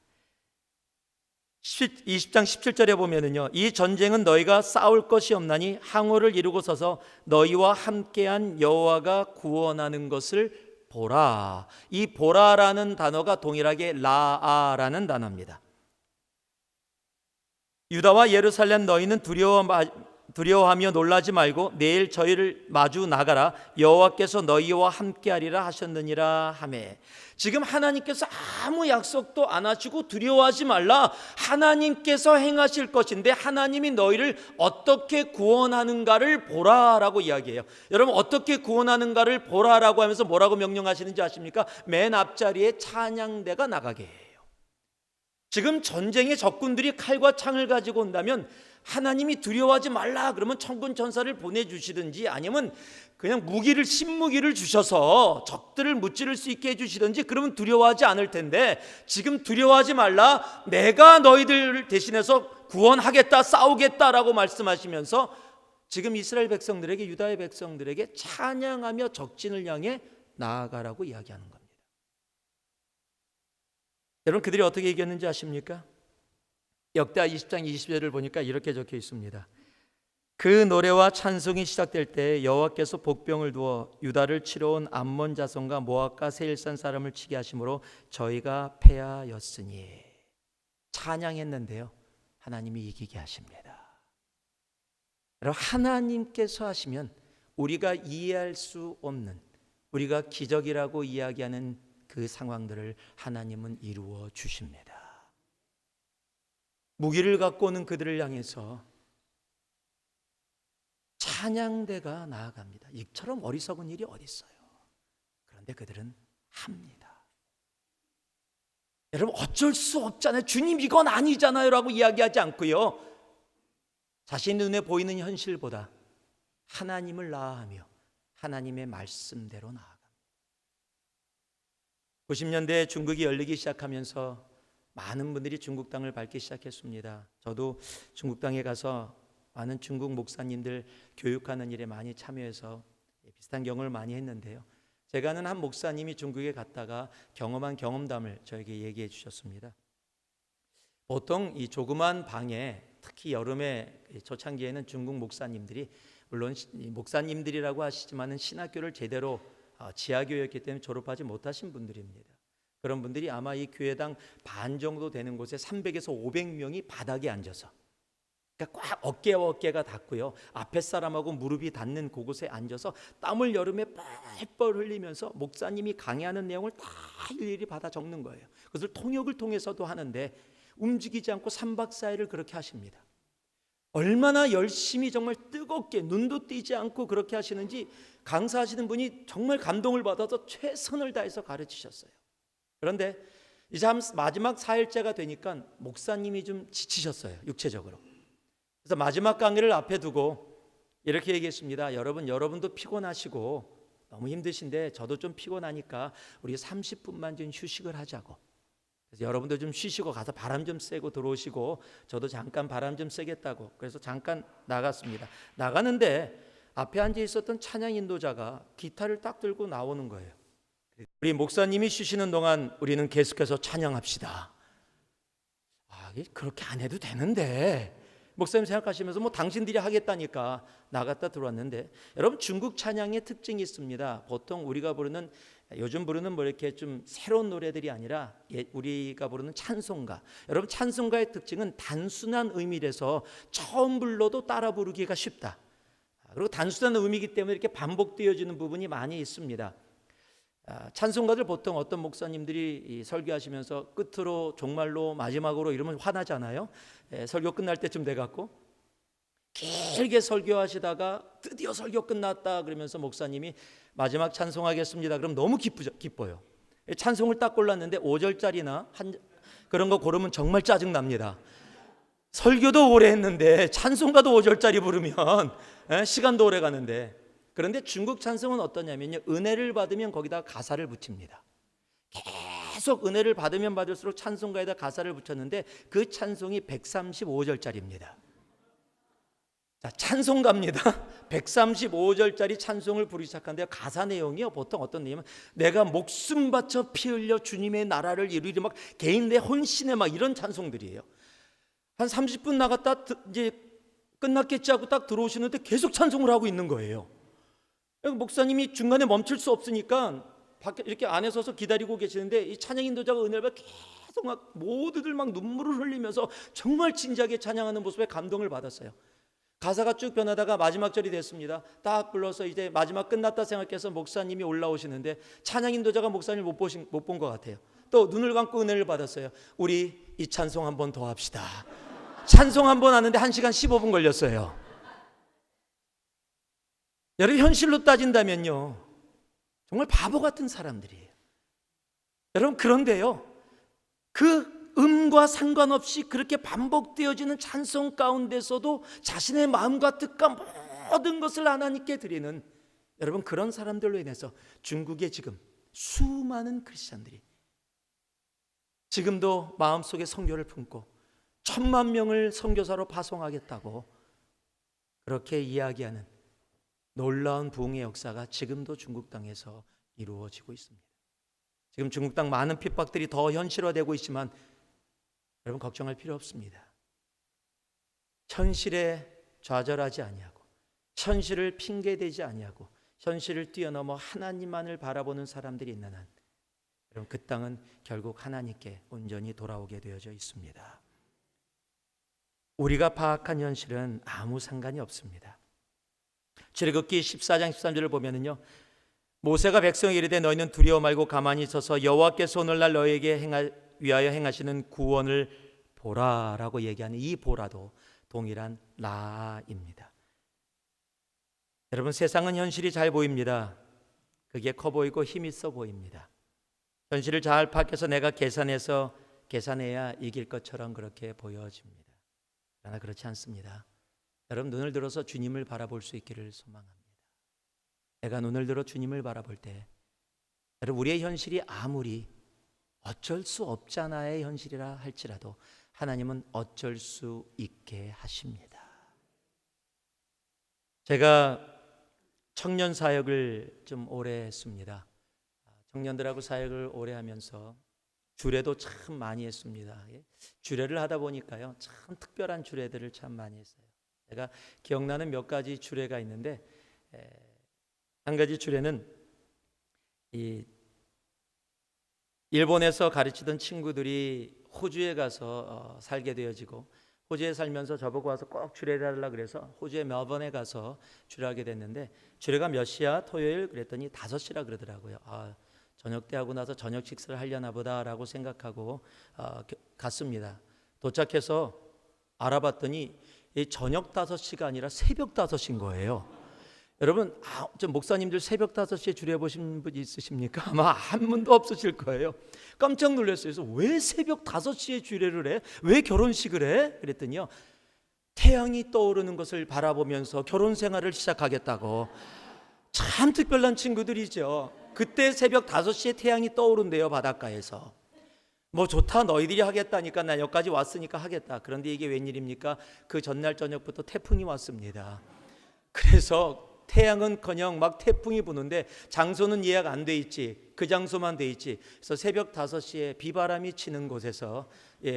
20장 17절에 보면은요, 이 전쟁은 너희가 싸울 것이 없나니 항우를 이루고 서서 너희와 함께한 여호와가 구원하는 것을 보라. 이 보라라는 단어가 동일하게 라아라는 단어입니다. 유다와 예루살렘 너희는 두려워하며 놀라지 말고 내일 저희를 마주 나가라. 여호와께서 너희와 함께하리라 하셨느니라 하매. 지금 하나님께서 아무 약속도 안 하시고 두려워하지 말라. 하나님께서 행하실 것인데 하나님이 너희를 어떻게 구원하는가를 보라라고 이야기해요. 여러분, 어떻게 구원하는가를 보라라고 하면서 뭐라고 명령하시는지 아십니까? 맨 앞자리에 찬양대가 나가게 해요. 지금 전쟁의 적군들이 칼과 창을 가지고 온다면 하나님이 두려워하지 말라 그러면 천군 천사를 보내주시든지 아니면 그냥 신무기를 주셔서 적들을 무찌를 수 있게 해주시든지 그러면 두려워하지 않을 텐데, 지금 두려워하지 말라, 내가 너희들 대신해서 구원하겠다, 싸우겠다라고 말씀하시면서 지금 이스라엘 백성들에게, 유다의 백성들에게 찬양하며 적진을 향해 나아가라고 이야기하는 겁니다. 여러분, 그들이 어떻게 이겼는지 아십니까? 역대하 20장 20절을 보니까 이렇게 적혀 있습니다. 그 노래와 찬송이 시작될 때 여호와께서 복병을 두어 유다를 치러 온 암몬 자손과 모압과 세일산 사람을 치게 하심으로 저희가 패하였으니. 찬양했는데요, 하나님이 이기게 하십니다. 여러분, 하나님께서 하시면 우리가 이해할 수 없는, 우리가 기적이라고 이야기하는 그 상황들을 하나님은 이루어 주십니다. 무기를 갖고 오는 그들을 향해서 찬양대가 나아갑니다. 이처럼 어리석은 일이 어디 있어요? 그런데 그들은 합니다. 여러분, 어쩔 수 없잖아요. 주님, 이건 아니잖아요 라고 이야기하지 않고요, 자신 눈에 보이는 현실보다 하나님을 나아하며 하나님의 말씀대로 나아갑니다. 90년대 중국이 열리기 시작하면서 많은 분들이 중국 땅을 밟기 시작했습니다. 저도 중국 땅에 가서 많은 중국 목사님들 교육하는 일에 많이 참여해서 비슷한 경험을 많이 했는데요. 제가 아는 한 목사님이 중국에 갔다가 경험한 경험담을 저에게 얘기해 주셨습니다. 보통 이 조그만 방에 특히 여름에 초창기에는 중국 목사님들이 물론 목사님들이라고 하시지만은 신학교를 제대로 지하교였기 때문에 졸업하지 못하신 분들입니다. 그런 분들이 아마 이 교회당 반 정도 되는 곳에 300에서 500명이 바닥에 앉아서, 그러니까 꽉 어깨와 어깨가 닿고요, 앞에 사람하고 무릎이 닿는 그곳에 앉아서 땀을 여름에 뻘뻘 흘리면서 목사님이 강의하는 내용을 다 일일이 받아 적는 거예요. 그것을 통역을 통해서도 하는데 움직이지 않고 3박 4일을 그렇게 하십니다. 얼마나 열심히 정말 뜨겁게 눈도 띄지 않고 그렇게 하시는지 강사하시는 분이 정말 감동을 받아서 최선을 다해서 가르치셨어요. 그런데 이제 마지막 4일째가 되니까 목사님이 좀 지치셨어요, 육체적으로. 그래서 마지막 강의를 앞에 두고 이렇게 얘기했습니다. 여러분도 피곤하시고 너무 힘드신데 저도 좀 피곤하니까 우리 30분만 좀 휴식을 하자고. 그래서 여러분도 좀 쉬시고 가서 바람 좀 쐬고 들어오시고 저도 잠깐 바람 좀 쐬겠다고. 그래서 잠깐 나갔습니다. 나가는데 앞에 앉아 있었던 찬양 인도자가 기타를 딱 들고 나오는 거예요. 우리 목사님이 쉬시는 동안 우리는 계속해서 찬양합시다. 그렇게 안 해도 되는데, 목사님 생각하시면서 뭐 당신들이 하겠다니까 나갔다 들어왔는데, 여러분 중국 찬양의 특징이 있습니다. 보통 우리가 부르는, 요즘 부르는 뭐 이렇게 좀 새로운 노래들이 아니라 우리가 부르는 찬송가. 여러분 찬송가의 특징은 단순한 의미라서 처음 불러도 따라 부르기가 쉽다. 그리고 단순한 의미이기 때문에 이렇게 반복되어지는 부분이 많이 있습니다. 찬송가들 보통 어떤 목사님들이 설교하시면서 끝으로 종말로 마지막으로 이러면 화나잖아요. 설교 끝날 때쯤 돼갖고 길게 설교하시다가 드디어 설교 끝났다 그러면서 목사님이 마지막 찬송하겠습니다. 그럼 너무 기뻐요. 찬송을 딱 골랐는데 5절짜리나 그런 거 고르면 정말 짜증납니다. 설교도 오래 했는데 찬송가도 5절짜리 부르면 시간도 오래 가는데. 그런데 중국 찬송은 어떠냐면요, 은혜를 받으면 거기다 가사를 붙입니다. 계속 은혜를 받으면 받을수록 찬송가에다 가사를 붙였는데 그 찬송이 135절짜리입니다. 자, 찬송가입니다. 135절짜리 찬송을 부르기 시작하는데 가사 내용이요, 보통 어떤 내용이면 내가 목숨 바쳐 피 흘려 주님의 나라를 이루리, 막 개인 내 혼신에 막 이런 찬송들이에요. 한 30분 나갔다 이제 끝났겠지 하고 딱 들어오시는데 계속 찬송을 하고 있는 거예요. 목사님이 중간에 멈출 수 없으니까 밖에 이렇게 안에 서서 기다리고 계시는데 이 찬양 인도자가 은혜를 받아 계속 막 모두들 막 눈물을 흘리면서 정말 진지하게 찬양하는 모습에 감동을 받았어요. 가사가 쭉 변하다가 마지막 절이 됐습니다. 딱 불러서 이제 마지막 끝났다 생각해서 목사님이 올라오시는데 찬양 인도자가 목사님을 못 본 것 같아요. 또 눈을 감고 은혜를 받았어요. 우리 이 찬송 한 번 더 합시다. 찬송 한 번 하는데 1시간 15분 걸렸어요. 여러분 현실로 따진다면요, 정말 바보 같은 사람들이에요. 여러분 그런데요, 그 음과 상관없이 그렇게 반복되어지는 찬송 가운데서도 자신의 마음과 뜻과 모든 것을 하나님께 드리는, 여러분 그런 사람들로 인해서 중국에 지금 수많은 크리스찬들이 지금도 마음속에 선교를 품고 10,000명을 선교사로 파송하겠다고 그렇게 이야기하는 놀라운 부흥의 역사가 지금도 중국 땅에서 이루어지고 있습니다. 지금 중국 땅 많은 핍박들이 더 현실화되고 있지만 여러분 걱정할 필요 없습니다. 현실에 좌절하지 아니하고 현실을 핑계대지 아니하고 현실을 뛰어넘어 하나님만을 바라보는 사람들이 있는 한 여러분 그 땅은 결국 하나님께 온전히 돌아오게 되어져 있습니다. 우리가 파악한 현실은 아무 상관이 없습니다. 출애굽기 14장 13절을 보면은요, 모세가 백성에게 이르되 너희는 두려워 말고 가만히 있어서 여호와께서 오늘날 너희에게 위하여 행하시는 구원을 보라라고 얘기하는 이 보라도 동일한 라입니다. 여러분 세상은 현실이 잘 보입니다. 그게 커 보이고 힘 있어 보입니다. 현실을 잘 파악해서 내가 계산해야 이길 것처럼 그렇게 보여집니다. 그러나 그렇지 않습니다. 여러분 눈을 들어서 주님을 바라볼 수 있기를 소망합니다. 내가 눈을 들어 주님을 바라볼 때 여러분 우리의 현실이 아무리 어쩔 수 없잖아의 현실이라 할지라도 하나님은 어쩔 수 있게 하십니다. 제가 청년 사역을 좀 오래 했습니다. 청년들하고 사역을 오래 하면서 주례도 참 많이 했습니다. 주례를 하다 보니까요, 참 특별한 주례들을 참 많이 했어요. 제가 기억나는 몇 가지 주례가 있는데, 한 가지 주례는 이 일본에서 가르치던 친구들이 호주에 가서 살게 되어지고, 호주에 살면서 저보고 와서 꼭 주례를 하려고 그래서 호주의 멜번에 가서 주례하게 됐는데, 주례가 몇 시야? 토요일? 그랬더니 5시라 그러더라고요. 저녁 때 하고 나서 저녁 식사를 하려나 보다라고 생각하고 갔습니다. 도착해서 알아봤더니 이 저녁 5시가 아니라 새벽 5시인 거예요. 여러분, 좀 목사님들 새벽 5시에 주례 보신 분 있으십니까? 아마 한 분도 없으실 거예요. 깜짝 놀랐어요. 그래서 왜 새벽 5시에 주례를 해? 왜 결혼식을 해? 그랬더니요, 태양이 떠오르는 것을 바라보면서 결혼 생활을 시작하겠다고. 참 특별한 친구들이죠. 그때 새벽 5시에 태양이 떠오른대요, 바닷가에서. 뭐 좋다, 너희들이 하겠다니까 나 여기까지 왔으니까 하겠다. 그런데 이게 웬일입니까? 그 전날 저녁부터 태풍이 왔습니다. 그래서 태양은커녕 막 태풍이 부는데 장소는 예약 안 돼 있지. 그 장소만 돼 있지. 그래서 새벽 5시에 비바람이 치는 곳에서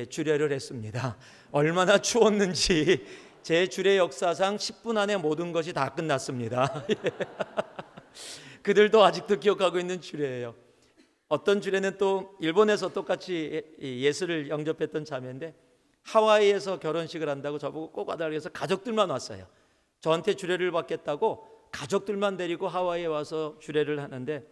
주례를 했습니다. 얼마나 추웠는지 제 주례 역사상 10분 안에 모든 것이 다 끝났습니다. 그들도 아직도 기억하고 있는 주례예요. 어떤 주례는 또 일본에서 똑같이 예수를 영접했던 자매인데, 하와이에서 결혼식을 한다고 저보고 꼭 와달라고 해서 가족들만 왔어요. 저한테 주례를 받겠다고 가족들만 데리고 하와이에 와서 주례를 하는데,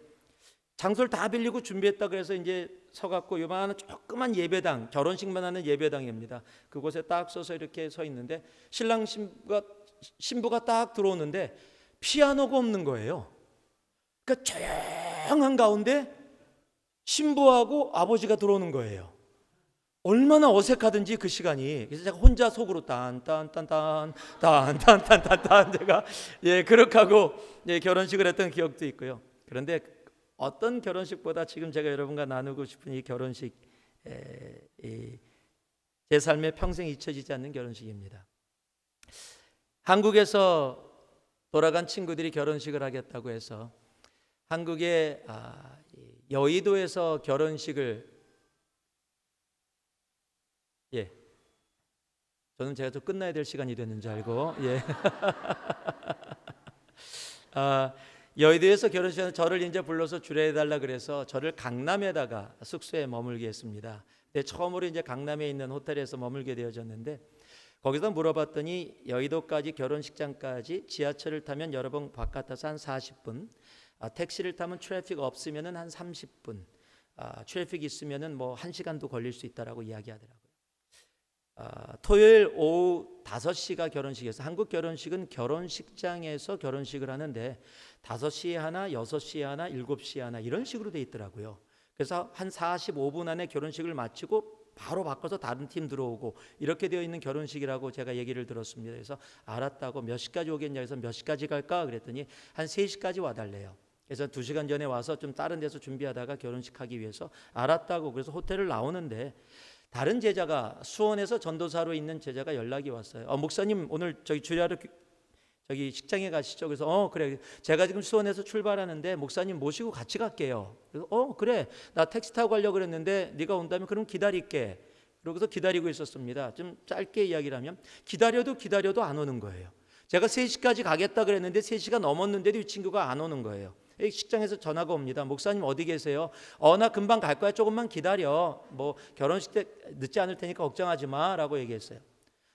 장소를 다 빌리고 준비했다 그래서 이제 서갖고 요만한 조그만 예배당, 결혼식만 하는 예배당입니다. 그곳에 딱 서서 이렇게 서 있는데, 신랑 신부가 딱 들어오는데 피아노가 없는 거예요. 그러니까 조용한 가운데 신부하고 아버지가 들어오는 거예요. 얼마나 어색하든지 그 시간이. 그래서 제가 혼자 속으로 딴딴딴딴 제가 그렇게 하고 결혼식을 했던 기억도 있고요. 그런데 어떤 결혼식보다 지금 제가 여러분과 나누고 싶은 이 결혼식, 제 삶에 평생 잊혀지지 않는 결혼식입니다. 한국에서 돌아간 친구들이 결혼식을 하겠다고 해서 한국의 여의도에서 결혼식을, 저는 제가 좀 끝나야 될 시간이 됐는 줄 알고 여의도에서 결혼식에 저를 이제 불러서 주례해달라 그래서 저를 강남에다가 숙소에 머물게 했습니다. 근데 처음으로 이제 강남에 있는 호텔에서 머물게 되어졌는데, 거기서 물어봤더니 여의도까지 결혼식장까지 지하철을 타면 여러 번 바깥에서 한 40분, 택시를 타면 트래픽 없으면은 한 30분, 트래픽 있으면은 뭐 1시간도 걸릴 수 있다라고 이야기하더라고요. 토요일 오후 5시가 결혼식이어서, 한국 결혼식은 결혼식장에서 결혼식을 하는데 5시에 하나, 6시에 하나, 7시에 하나 이런 식으로 돼 있더라고요. 그래서 한 45분 안에 결혼식을 마치고 바로 바꿔서 다른 팀 들어오고 이렇게 되어 있는 결혼식이라고 제가 얘기를 들었습니다. 그래서 알았다고, 몇 시까지 오겠냐 해서 몇 시까지 갈까 그랬더니 한 3시까지 와달래요. 그래서 2시간 전에 와서 좀 다른 데서 준비하다가 결혼식 하기 위해서 알았다고, 그래서 호텔을 나오는데 다른 제자가, 수원에서 전도사로 있는 제자가 연락이 왔어요. 목사님 오늘 저기 주례하러 저기 식장에 가시죠. 그래서 그래, 제가 지금 수원에서 출발하는데 목사님 모시고 같이 갈게요. 그래서 그래, 나 택시 타고 가려고 그랬는데 네가 온다면 그럼 기다릴게. 그러고서 기다리고 있었습니다. 좀 짧게 이야기를 하면 기다려도 안 오는 거예요. 제가 3시까지 가겠다 그랬는데 3시가 넘었는데도 이 친구가 안 오는 거예요. 식장에서 전화가 옵니다. 목사님 어디 계세요? 나 금방 갈 거야. 조금만 기다려. 뭐 결혼식 때 늦지 않을 테니까 걱정하지 마 라고 얘기했어요.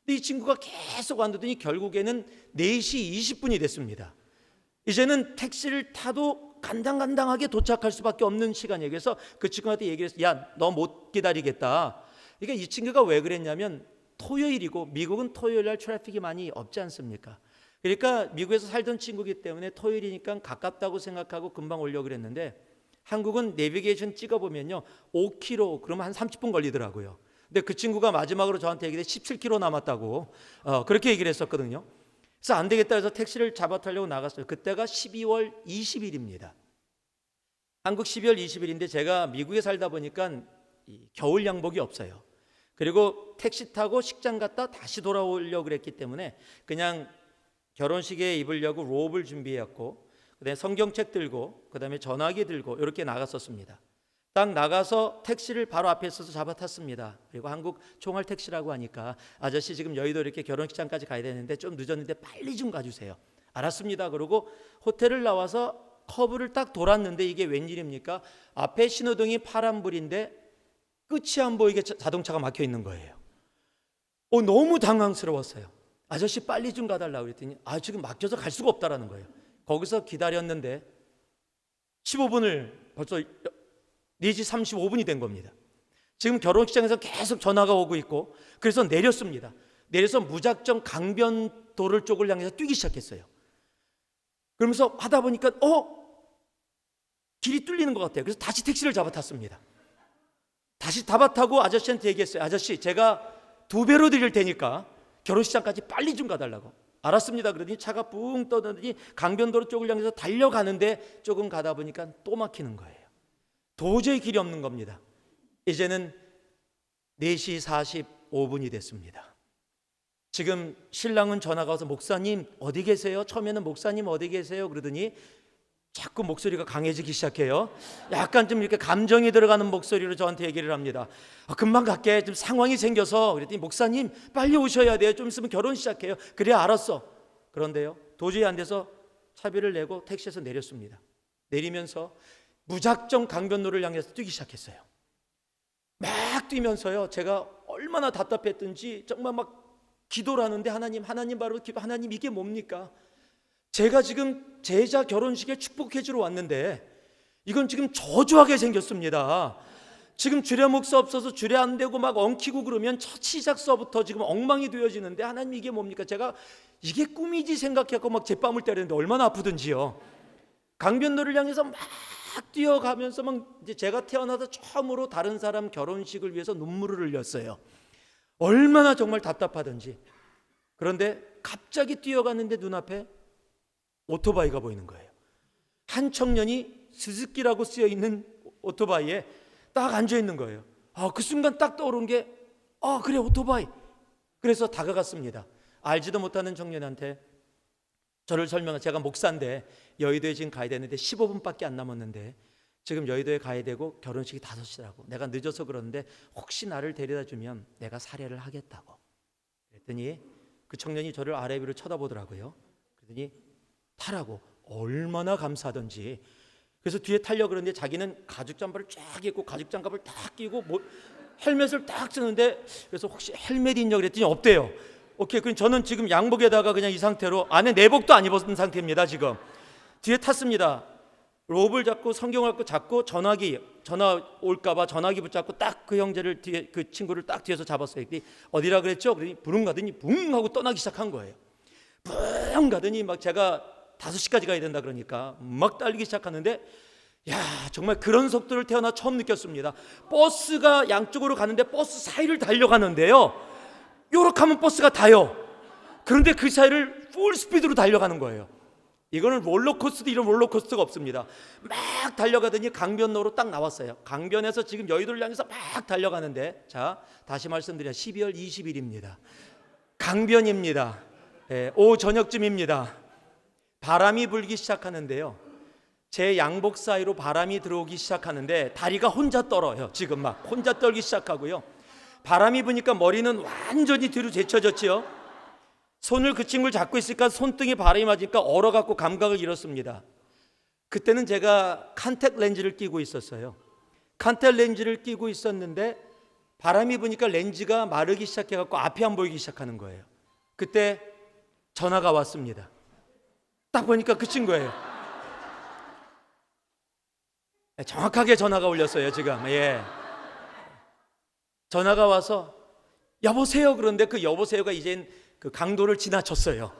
근데 이 친구가 계속 안 오더니 결국에는 4시 20분이 됐습니다. 이제는 택시를 타도 간당간당하게 도착할 수밖에 없는 시간이에요. 그래서 그 친구한테 얘기를 했어요. 야, 너 못 기다리겠다. 그러니까 이 친구가 왜 그랬냐면, 토요일이고 미국은 토요일 날 트래픽이 많이 없지 않습니까? 그러니까 미국에서 살던 친구이기 때문에 토요일이니까 가깝다고 생각하고 금방 오려고 그랬는데, 한국은 내비게이션 찍어보면요 5km 그러면 한 30분 걸리더라고요. 근데 그 친구가 마지막으로 저한테 얘기해 17km 남았다고 그렇게 얘기를 했었거든요. 그래서 안 되겠다 해서 택시를 잡아 타려고 나갔어요. 그때가 12월 20일입니다. 한국 12월 20일인데 제가 미국에 살다 보니까 겨울 양복이 없어요. 그리고 택시 타고 식장 갔다 다시 돌아오려고 그랬기 때문에 그냥 결혼식에 입으려고 롭을 준비해왔고, 그다음에 성경책 들고 그다음에 전화기 들고 이렇게 나갔었습니다. 딱 나가서 택시를 바로 앞에 있어서 잡아탔습니다. 그리고 한국 총알 택시라고 하니까 아저씨 지금 여의도 이렇게 결혼식장까지 가야 되는데 좀 늦었는데 빨리 좀 가주세요. 알았습니다. 그러고 호텔을 나와서 커브를 딱 돌았는데 이게 웬일입니까? 앞에 신호등이 파란불인데 끝이 안 보이게 자동차가 막혀 있는 거예요. 너무 당황스러웠어요. 아저씨 빨리 좀 가달라고 그랬더니 지금 막혀서 갈 수가 없다라는 거예요. 거기서 기다렸는데 15분을 벌써 4시 35분이 된 겁니다. 지금 결혼식장에서 계속 전화가 오고 있고 그래서 내렸습니다. 내려서 무작정 강변도를 쪽을 향해서 뛰기 시작했어요. 그러면서 하다 보니까 길이 뚫리는 것 같아요. 그래서 다시 택시를 잡아탔습니다. 다시 잡아타고 아저씨한테 얘기했어요. 아저씨 제가 2배로 드릴 테니까 결혼식장까지 빨리 좀 가달라고. 알았습니다. 그러더니 차가 붕 떠더니 강변도로 쪽을 향해서 달려가는데 조금 가다 보니까 또 막히는 거예요. 도저히 길이 없는 겁니다. 이제는 4시 45분이 됐습니다. 지금 신랑은 전화가 와서 목사님 어디 계세요? 처음에는 목사님 어디 계세요? 그러더니 자꾸 목소리가 강해지기 시작해요. 약간 좀 이렇게 감정이 들어가는 목소리로 저한테 얘기를 합니다. 금방 갈게. 좀 상황이 생겨서. 그랬더니 목사님 빨리 오셔야 돼요. 좀 있으면 결혼 시작해요. 그래 알았어. 그런데요 도저히 안 돼서 차비를 내고 택시에서 내렸습니다. 내리면서 무작정 강변로를 향해서 뛰기 시작했어요. 막 뛰면서요 제가 얼마나 답답했든지 정말 막 기도를 하는데 하나님 바로 기도. 하나님 이게 뭡니까? 제가 지금 제자 결혼식에 축복해 주러 왔는데 이건 지금 저주하게 생겼습니다. 지금 주례 목사 없어서 주례 안 되고 막 엉키고 그러면 첫 시작서부터 지금 엉망이 되어지는데 하나님 이게 뭡니까? 제가 이게 꿈이지 생각하고 막 제뺨을 때리는데 얼마나 아프든지요. 강변도를 향해서 막 뛰어가면서 막 이제 제가 태어나서 처음으로 다른 사람 결혼식을 위해서 눈물을 흘렸어요. 얼마나 정말 답답하든지. 그런데 갑자기 뛰어갔는데 눈앞에 오토바이가 보이는 거예요. 한 청년이 스즈키라고 쓰여 있는 오토바이에 딱 앉아 있는 거예요. 그 순간 딱 떠오른 게 그래 오토바이. 그래서 다가갔습니다. 알지도 못하는 청년한테 저를 제가 목사인데 여의도에 지금 가야 되는데 15분밖에 안 남았는데 지금 여의도에 가야 되고 결혼식이 5시라고 내가 늦어서 그러는데 혹시 나를 데려다 주면 내가 살해를 하겠다고. 그랬더니 그 청년이 저를 아래 위로 쳐다보더라고요. 그랬더니 타라고. 얼마나 감사하던지. 그래서 뒤에 타려고 그러는데 자기는 가죽 잠바를 쫙 입고 가죽 장갑을 딱 끼고 헬멧을 딱 쓰는데 그래서 혹시 헬멧이 있냐 그랬더니 없대요. 오케이. 그럼 저는 지금 양복에다가 그냥 이 상태로 안에 내복도 안 입었던 상태입니다. 지금 뒤에 탔습니다. 롭을 잡고 성경을 잡고 전화 올까봐 전화기 붙잡고 딱 그 형제를 뒤에 그 친구를 딱 뒤에서 잡았어요. 어디라 그랬죠? 그러더니 부릉 가더니 붕 하고 떠나기 시작한 거예요. 붕 가더니 막 제가 5시까지 가야 된다 그러니까 막 달리기 시작하는데 정말 그런 속도를 태어나 처음 느꼈습니다. 버스가 양쪽으로 가는데 버스 사이를 달려가는데요 요렇게 하면 버스가 다요. 그런데 그 사이를 풀 스피드로 달려가는 거예요. 이거는 롤러코스터 이런 롤러코스터가 없습니다. 막 달려가더니 강변로로 딱 나왔어요. 강변에서 지금 여의도를 향해서 막 달려가는데 자 다시 말씀드려 12월 20일입니다. 강변입니다. 오후 저녁쯤입니다. 바람이 불기 시작하는데요 제 양복 사이로 바람이 들어오기 시작하는데 다리가 혼자 떨어요. 지금 막 혼자 떨기 시작하고요. 바람이 부니까 머리는 완전히 뒤로 제쳐졌지요. 손을 그 친구를 잡고 있으니까 손등에 바람이 맞으니까 얼어갖고 감각을 잃었습니다. 그때는 제가 컨택 렌즈를 끼고 있었어요. 컨택 렌즈를 끼고 있었는데 바람이 부니까 렌즈가 마르기 시작해갖고 앞이 안 보이기 시작하는 거예요. 그때 전화가 왔습니다. 딱 보니까 그 친구예요. 정확하게 전화가 울렸어요. 지금 전화가 와서 여보세요. 그런데 그 여보세요가 이젠 그 강도를 지나쳤어요.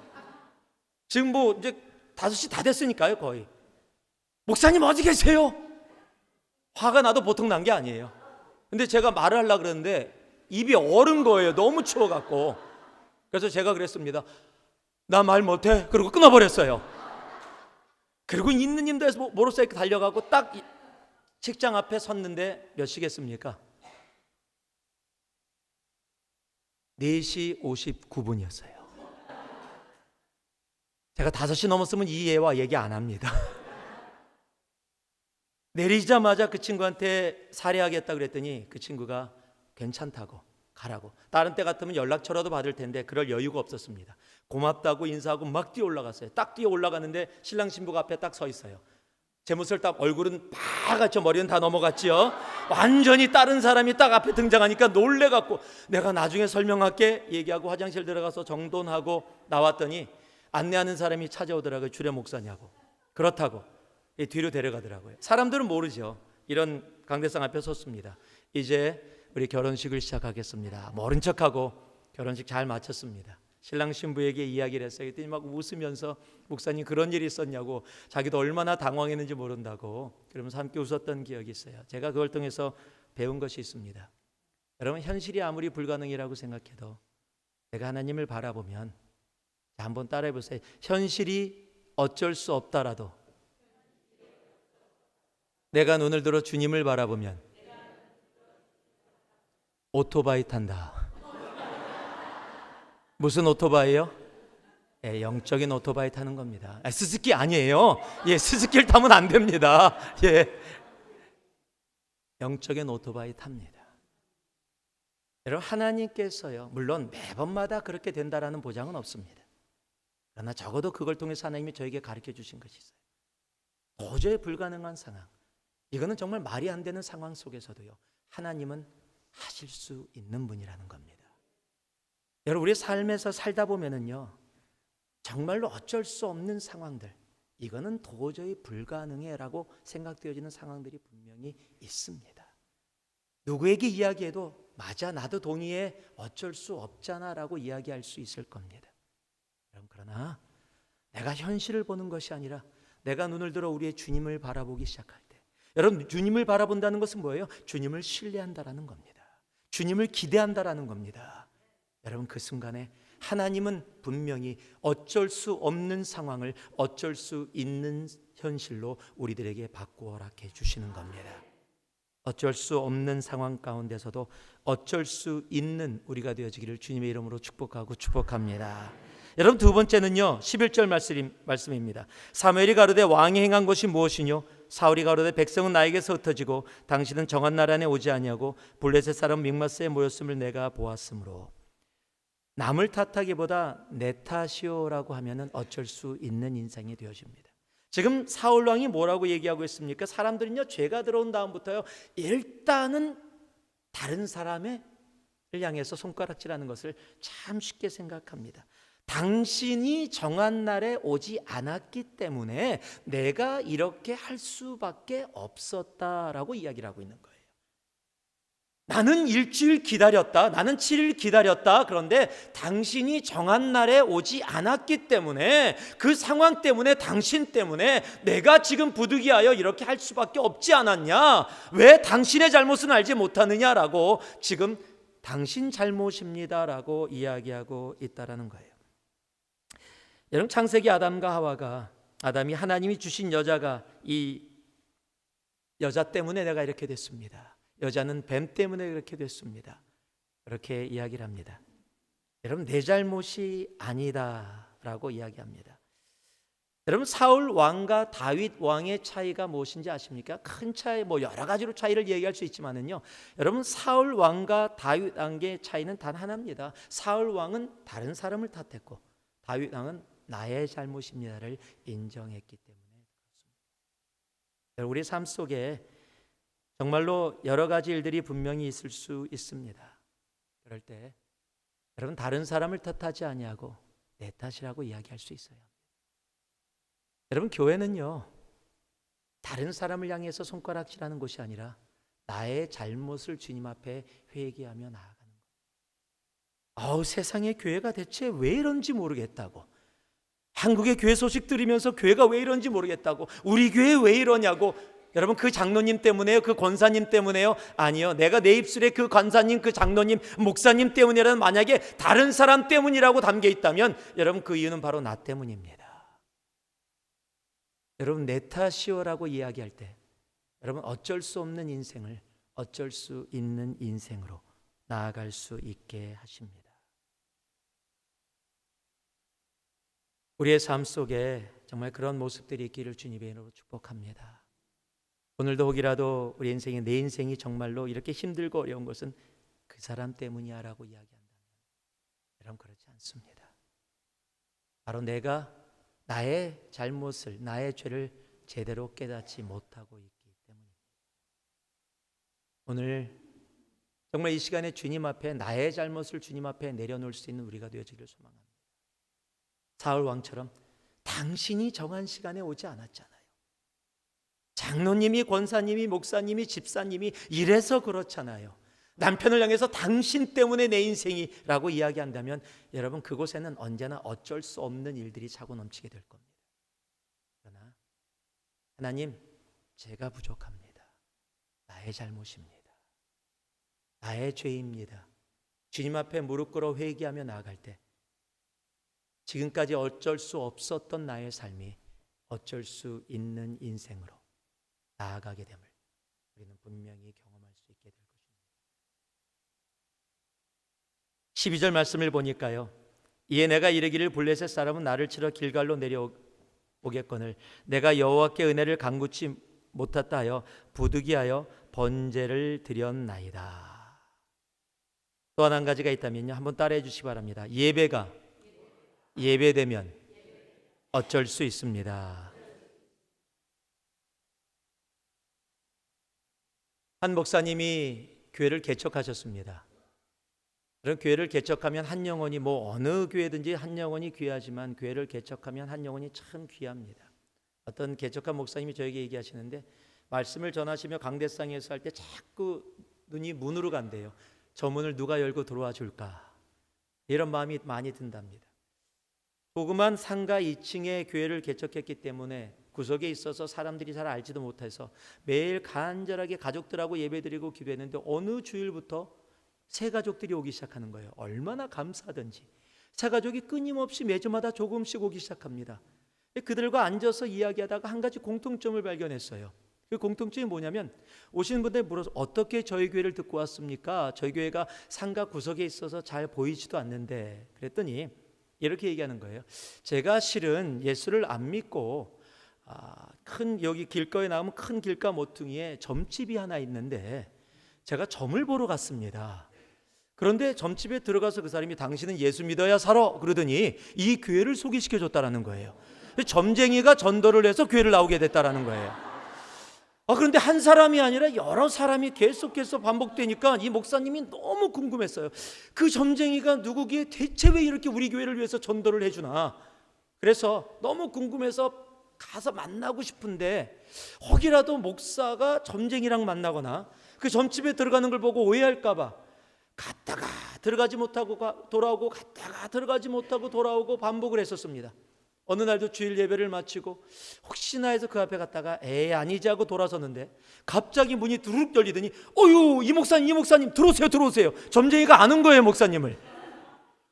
지금 이제 5시 다 됐으니까요. 거의 목사님 어디 계세요? 화가 나도 보통 난 게 아니에요. 근데 제가 말을 하려고 그랬는데 입이 얼은 거예요. 너무 추워갖고. 그래서 제가 그랬습니다. 나 말 못해. 그리고 끊어버렸어요. 그리고 있는 힘들어서 모tor사이클 달려가고 딱 책장 앞에 섰는데 몇 시겠습니까? 4시 59분이었어요. 제가 5시 넘었으면 이 애와 얘기 안 합니다. 내리자마자 그 친구한테 살해하겠다 그랬더니 그 친구가 괜찮다고 가라고. 다른 때 같으면 연락처라도 받을 텐데 그럴 여유가 없었습니다. 고맙다고 인사하고 막 뛰어 올라갔어요. 딱 뛰어 올라갔는데 신랑 신부가 앞에 딱 서 있어요. 제 모습을 딱, 얼굴은 파랗죠. 머리는 다 넘어갔죠. 완전히 다른 사람이 딱 앞에 등장하니까 놀래갖고 내가 나중에 설명할게 얘기하고 화장실 들어가서 정돈하고 나왔더니 안내하는 사람이 찾아오더라고요. 주례 목사냐고. 그렇다고 뒤로 데려가더라고요. 사람들은 모르죠. 이런 강대상 앞에 섰습니다. 이제 우리 결혼식을 시작하겠습니다. 모른 척하고 결혼식 잘 마쳤습니다. 신랑 신부에게 이야기를 했어요. 그랬더니 막 웃으면서 목사님 그런 일이 있었냐고, 자기도 얼마나 당황했는지 모른다고 그러면서 함께 웃었던 기억이 있어요. 제가 그걸 통해서 배운 것이 있습니다. 여러분, 현실이 아무리 불가능이라고 생각해도 내가 하나님을 바라보면, 자, 한번 따라해 보세요. 현실이 어쩔 수 없다라도 내가 눈을 들어 주님을 바라보면 오토바이 탄다. 무슨 오토바이요? 예, 영적인 오토바이 타는 겁니다. 스스키 아니에요. 예, 스스키를 타면 안 됩니다. 예, 영적인 오토바이 탑니다. 여러분, 하나님께서요, 물론 매번마다 그렇게 된다라는 보장은 없습니다. 그러나 적어도 그걸 통해서 하나님이 저에게 가르쳐 주신 것이 있어요. 도저히 불가능한 상황, 이거는 정말 말이 안 되는 상황 속에서도요, 하나님은 하실 수 있는 분이라는 겁니다. 여러분, 우리 삶에서 살다 보면은요, 정말로 어쩔 수 없는 상황들, 이거는 도저히 불가능해라고 생각되어지는 상황들이 분명히 있습니다. 누구에게 이야기해도 맞아, 나도 동의해, 어쩔 수 없잖아라고 이야기할 수 있을 겁니다. 그러나 내가 현실을 보는 것이 아니라 내가 눈을 들어 우리의 주님을 바라보기 시작할 때, 여러분, 주님을 바라본다는 것은 뭐예요? 주님을 신뢰한다라는 겁니다. 주님을 기대한다라는 겁니다. 여러분, 그 순간에 하나님은 분명히 어쩔 수 없는 상황을 어쩔 수 있는 현실로 우리들에게 바꾸어 허락해 주시는 겁니다. 어쩔 수 없는 상황 가운데서도 어쩔 수 있는 우리가 되어지기를 주님의 이름으로 축복하고 축복합니다. 여러분, 두 번째는요, 11절 말씀입니다. 사무엘이 가로되 왕이 행한 것이 무엇이뇨? 사울이 가로되 백성은 나에게서 흩어지고 당신은 정한 나라 안에 오지 아니하고 블레셋 사람 믹마스에 모였음을 내가 보았으므로. 남을 탓하기보다 내 탓이요라고 하면은 어쩔 수 있는 인생이 되어집니다. 지금 사울 왕이 뭐라고 얘기하고 있습니까? 사람들은요, 죄가 들어온 다음부터요, 일단은 다른 사람을 향해서 손가락질하는 것을 참 쉽게 생각합니다. 당신이 정한 날에 오지 않았기 때문에 내가 이렇게 할 수밖에 없었다라고 이야기를 하고 있는 거예요. 나는 일주일 기다렸다, 나는 7일 기다렸다. 그런데 당신이 정한 날에 오지 않았기 때문에, 그 상황 때문에, 당신 때문에 내가 지금 부득이하여 이렇게 할 수밖에 없지 않았냐? 왜 당신의 잘못은 알지 못하느냐라고 지금 당신 잘못입니다라고 이야기하고 있다라는 거예요. 여러분, 창세기 아담과 하와가, 아담이 하나님이 주신 여자가 이 여자 때문에 내가 이렇게 됐습니다, 여자는 뱀 때문에 그렇게 됐습니다, 그렇게 이야기를 합니다. 여러분, 내 잘못이 아니다라고 이야기합니다. 여러분, 사울 왕과 다윗 왕의 차이가 무엇인지 아십니까? 큰 차이, 여러 가지로 차이를 얘기할 수 있지만은요, 여러분, 사울 왕과 다윗 왕의 차이는 단 하나입니다. 사울 왕은 다른 사람을 탓했고 다윗 왕은 나의 잘못입니다를 인정했기 때문에 그렇습니다. 우리 삶 속에 정말로 여러 가지 일들이 분명히 있을 수 있습니다. 그럴 때 여러분, 다른 사람을 탓하지 아니하고 내 탓이라고 이야기할 수 있어요. 여러분, 교회는요, 다른 사람을 향해서 손가락질하는 곳이 아니라 나의 잘못을 주님 앞에 회개하며 나아가는 거예요. 세상의 교회가 대체 왜 이런지 모르겠다고, 한국의 교회 소식 들으면서 교회가 왜 이런지 모르겠다고, 우리 교회 왜 이러냐고. 여러분, 그 장로님 때문에요? 그 권사님 때문에요? 아니요. 내가 내 입술에 그 권사님, 그 장로님, 목사님 때문이라는, 만약에 다른 사람 때문이라고 담겨 있다면 여러분, 그 이유는 바로 나 때문입니다. 여러분, 내 탓이요라고 이야기할 때 여러분, 어쩔 수 없는 인생을 어쩔 수 있는 인생으로 나아갈 수 있게 하십니다. 우리의 삶 속에 정말 그런 모습들이 있기를 주님의 이름으로 축복합니다. 오늘도 혹이라도 우리 인생이 내 인생이 정말로 이렇게 힘들고 어려운 것은 그 사람 때문이야 라고 이야기한다면 여러분 그렇지 않습니다. 바로 내가 나의 잘못을 나의 죄를 제대로 깨닫지 못하고 있기 때문입니다. 오늘 정말 이 시간에 주님 앞에 나의 잘못을 주님 앞에 내려놓을 수 있는 우리가 되어지기를 소망합니다. 사울 왕처럼 당신이 정한 시간에 오지 않았잖아요. 장로님이, 권사님이, 목사님이, 집사님이 이래서 그렇잖아요. 남편을 향해서 당신 때문에 내 인생이라고 이야기한다면 여러분 그곳에는 언제나 어쩔 수 없는 일들이 차고 넘치게 될 겁니다. 그러나 하나님, 제가 부족합니다. 나의 잘못입니다. 나의 죄입니다. 주님 앞에 무릎 꿇어 회개하며 나아갈 때 지금까지 어쩔 수 없었던 나의 삶이 어쩔 수 있는 인생으로 나아가게 됨을 우리는 분명히 경험할 수 있게 될 것입니다. 12절 말씀을 보니까요. 이에 내가 이르기를 블레셋 사람은 나를 치러 길갈로 내려오겠거늘 내가 여호와께 은혜를 간구치 못했다 하여 부득이하여 번제를 드렸나이다. 또 한 가지가 있다면요. 한번 따라해 주시기 바랍니다. 예배가 예배되면 어쩔 수 있습니다. 한 목사님이 교회를 개척하셨습니다. 그런 교회를 개척하면 한 영혼이 어느 교회든지 한 영혼이 귀하지만 교회를 개척하면 한 영혼이 참 귀합니다. 어떤 개척한 목사님이 저에게 얘기하시는데 말씀을 전하시며 강대상에서 할 때 자꾸 눈이 문으로 간대요. 저 문을 누가 열고 들어와 줄까? 이런 마음이 많이 든답니다. 조그만 상가 2층에 교회를 개척했기 때문에 구석에 있어서 사람들이 잘 알지도 못해서 매일 간절하게 가족들하고 예배드리고 기도했는데 어느 주일부터 새 가족들이 오기 시작하는 거예요. 얼마나 감사하든지 새 가족이 끊임없이 매주마다 조금씩 오기 시작합니다. 그들과 앉아서 이야기하다가 한 가지 공통점을 발견했어요. 그 공통점이 뭐냐면 오시는 분들 물어서 어떻게 저희 교회를 듣고 왔습니까? 저희 교회가 상가 구석에 있어서 잘 보이지도 않는데 그랬더니 이렇게 얘기하는 거예요. 제가 실은 예수를 안 믿고 큰 여기 길가에 나오면 큰 길가 모퉁이에 점집이 하나 있는데 제가 점을 보러 갔습니다. 그런데 점집에 들어가서 그 사람이 당신은 예수 믿어야 살아 그러더니 이 교회를 소개시켜 줬다라는 거예요. 점쟁이가 전도를 해서 교회를 나오게 됐다라는 거예요. 그런데 한 사람이 아니라 여러 사람이 계속해서 반복되니까 이 목사님이 너무 궁금했어요. 그 점쟁이가 누구기에 대체 왜 이렇게 우리 교회를 위해서 전도를 해주나. 그래서 너무 궁금해서 가서 만나고 싶은데 혹이라도 목사가 점쟁이랑 만나거나 그 점집에 들어가는 걸 보고 오해할까 봐 갔다가 들어가지 못하고 돌아오고 갔다가 들어가지 못하고 돌아오고 반복을 했었습니다. 어느 날도 주일 예배를 마치고 혹시나 해서 그 앞에 갔다가 아니지 하고 돌아섰는데 갑자기 문이 두룩 열리더니 어유 이 목사님 들어오세요. 점쟁이가 아는 거예요 목사님을.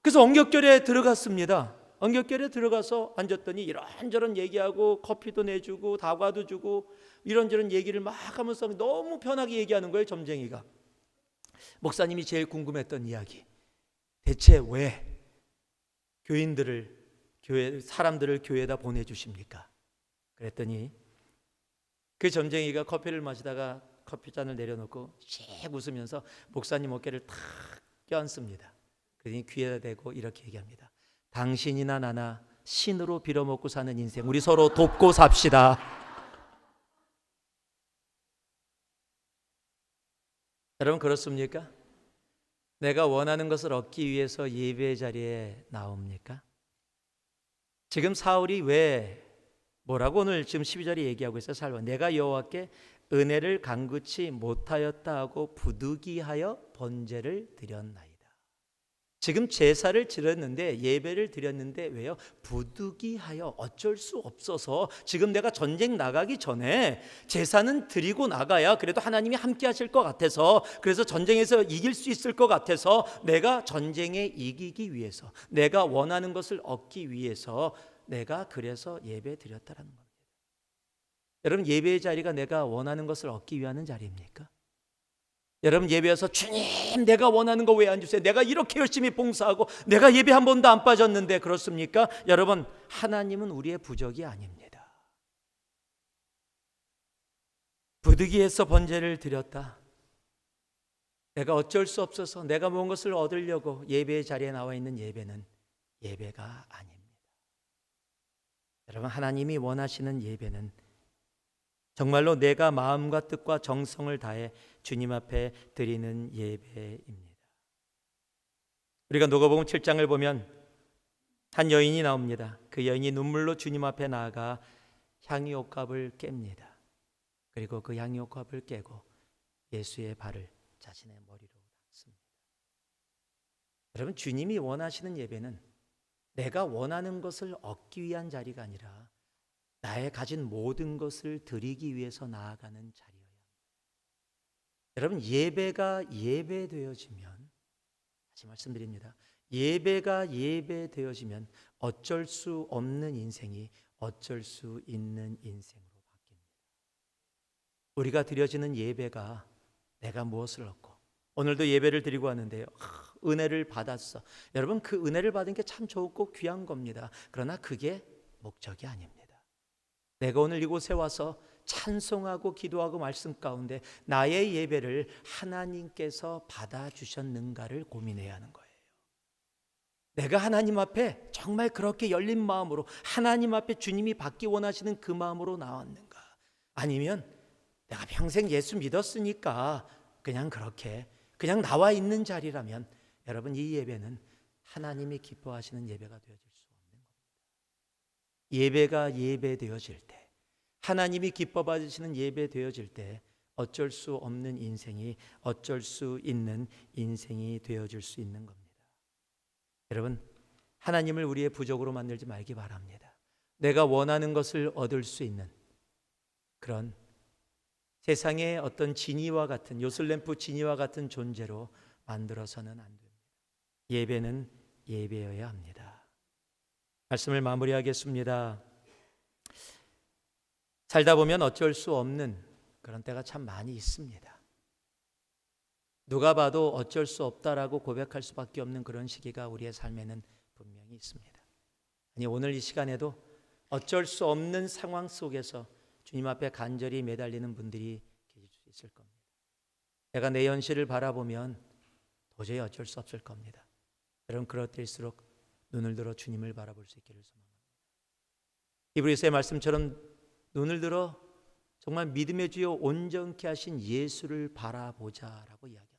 그래서 엉겹결에 들어갔습니다. 엉겹결에 들어가서 앉았더니 이런저런 얘기하고 커피도 내주고 다과도 주고 이런저런 얘기를 막 하면서 너무 편하게 얘기하는 거예요 점쟁이가. 목사님이 제일 궁금했던 이야기, 대체 왜 사람들을 교회에다 보내주십니까? 그랬더니 그 점쟁이가 커피를 마시다가 커피잔을 내려놓고 씩 웃으면서 목사님 어깨를 탁 껴안습니다. 그러니 귀에다 대고 이렇게 얘기합니다. 당신이나 나나 신으로 빌어먹고 사는 인생 우리 서로 돕고 삽시다. 여러분 그렇습니까? 내가 원하는 것을 얻기 위해서 예배의 자리에 나옵니까? 지금 사울이 왜 뭐라고 오늘 지금 12절에 얘기하고 있어요. 사울 내가 여호와께 은혜를 간구치 못하였다 하고 부득이하여 번제를 드렸나이다. 지금 제사를 드렸는데 예배를 드렸는데 왜요? 부득이하여 어쩔 수 없어서 지금 내가 전쟁 나가기 전에 제사는 드리고 나가야 그래도 하나님이 함께 하실 것 같아서 그래서 전쟁에서 이길 수 있을 것 같아서 내가 전쟁에 이기기 위해서 내가 원하는 것을 얻기 위해서 내가 그래서 예배 드렸다라는 겁니다. 여러분 예배의 자리가 내가 원하는 것을 얻기 위한 자리입니까? 여러분 예배에서 주님 내가 원하는 거 왜 안 주세요? 내가 이렇게 열심히 봉사하고 내가 예배 한 번도 안 빠졌는데 그렇습니까? 여러분 하나님은 우리의 부족이 아닙니다. 부득이해서 번제를 드렸다. 내가 어쩔 수 없어서 내가 뭔 것을 얻으려고 예배의 자리에 나와 있는 예배는 예배가 아닙니다. 여러분, 하나님이 원하시는 예배는 정말로 내가 마음과 뜻과 정성을 다해 주님 앞에 드리는 예배입니다. 우리가 누가복음 7장을 보면 한 여인이 나옵니다. 그 여인이 눈물로 주님 앞에 나아가 향유옥합을 깹니다. 그리고 그 향유옥합을 깨고 예수의 발을 자신의 머리로 닦습니다. 여러분, 주님이 원하시는 예배는 내가 원하는 것을 얻기 위한 자리가 아니라 나의 가진 모든 것을 드리기 위해서 나아가는 자리여야 합니다. 여러분, 예배가 예배되어지면, 다시 말씀드립니다, 예배가 예배되어지면 어쩔 수 없는 인생이 어쩔 수 있는 인생으로 바뀝니다. 우리가 드려지는 예배가 내가 무엇을 얻고, 오늘도 예배를 드리고 왔는데요, 은혜를 받았어. 여러분, 그 은혜를 받은 게 참 좋고 귀한 겁니다. 그러나 그게 목적이 아닙니다. 내가 오늘 이곳에 와서 찬송하고 기도하고 말씀 가운데 나의 예배를 하나님께서 받아주셨는가를 고민해야 하는 거예요. 내가 하나님 앞에 정말 그렇게 열린 마음으로 하나님 앞에 주님이 받기 원하시는 그 마음으로 나왔는가? 아니면 내가 평생 예수 믿었으니까 그냥 그렇게 그냥 나와 있는 자리라면, 여러분, 이 예배는 하나님이 기뻐하시는 예배가 되어질 수 없는 겁니다. 예배가 예배되어질 때, 하나님이 기뻐 받으시는 예배 되어질 때 어쩔 수 없는 인생이 어쩔 수 있는 인생이 되어질 수 있는 겁니다. 여러분, 하나님을 우리의 부족으로 만들지 말기 바랍니다. 내가 원하는 것을 얻을 수 있는 그런 세상의 어떤 지니와 같은, 요슬램프 지니와 같은 존재로 만들어서는 안 됩니다. 예배는 예배여야 합니다. 말씀을 마무리하겠습니다. 살다 보면 어쩔 수 없는 그런 때가 참 많이 있습니다. 누가 봐도 어쩔 수 없다라고 고백할 수밖에 없는 그런 시기가 우리의 삶에는 분명히 있습니다. 아니, 오늘 이 시간에도 어쩔 수 없는 상황 속에서 주님 앞에 간절히 매달리는 분들이 계실 수 있을 겁니다. 내가 내 현실을 바라보면 도저히 어쩔 수 없을 겁니다. 여러분, 그럴 때일수록 눈을 들어 주님을 바라볼 수 있기를 소망합니다. 히브리서의 말씀처럼 눈을 들어 정말 믿음의 주여 온전케 하신 예수를 바라보자라고 이야기합니다.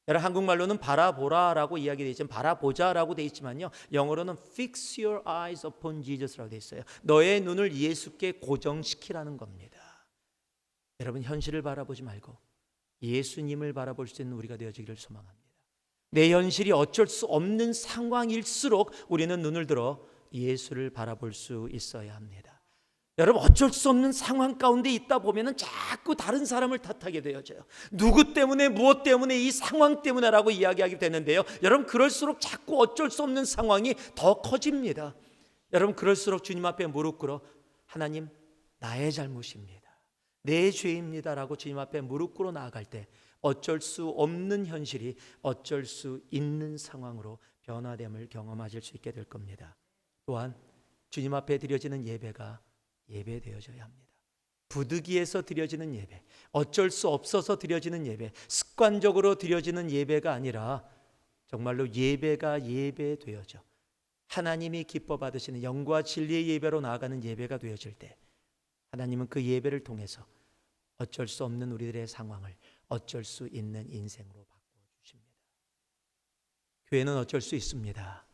여러분, 한국말로는 바라보라라고 이야기되어 있지만 바라보자라고 되어 있지만요, 영어로는 fix your eyes upon Jesus라고 되어 있어요. 너의 눈을 예수께 고정시키라는 겁니다. 여러분, 현실을 바라보지 말고 예수님을 바라볼 수 있는 우리가 되어지기를 소망합니다. 내 현실이 어쩔 수 없는 상황일수록 우리는 눈을 들어 예수를 바라볼 수 있어야 합니다. 여러분, 어쩔 수 없는 상황 가운데 있다 보면 자꾸 다른 사람을 탓하게 되어져요. 누구 때문에, 무엇 때문에, 이 상황 때문에라고 이야기하게 되는데요, 여러분, 그럴수록 자꾸 어쩔 수 없는 상황이 더 커집니다. 여러분, 그럴수록 주님 앞에 무릎 꿇어 하나님, 나의 잘못입니다, 내 죄입니다라고 주님 앞에 무릎 꿇어 나아갈 때 어쩔 수 없는 현실이 어쩔 수 있는 상황으로 변화됨을 경험하실 수 있게 될 겁니다. 또한 주님 앞에 드려지는 예배가 예배되어져야 합니다. 부득이해서 드려지는 예배, 어쩔 수 없어서 드려지는 예배, 습관적으로 드려지는 예배가 아니라 정말로 예배가 예배되어져 하나님이 기뻐 받으시는 영과 진리의 예배로 나아가는 예배가 되어질 때, 하나님은 그 예배를 통해서 어쩔 수 없는 우리들의 상황을 어쩔 수 있는 인생으로 바꿔주십니다. 교회는 어쩔 수 있습니다.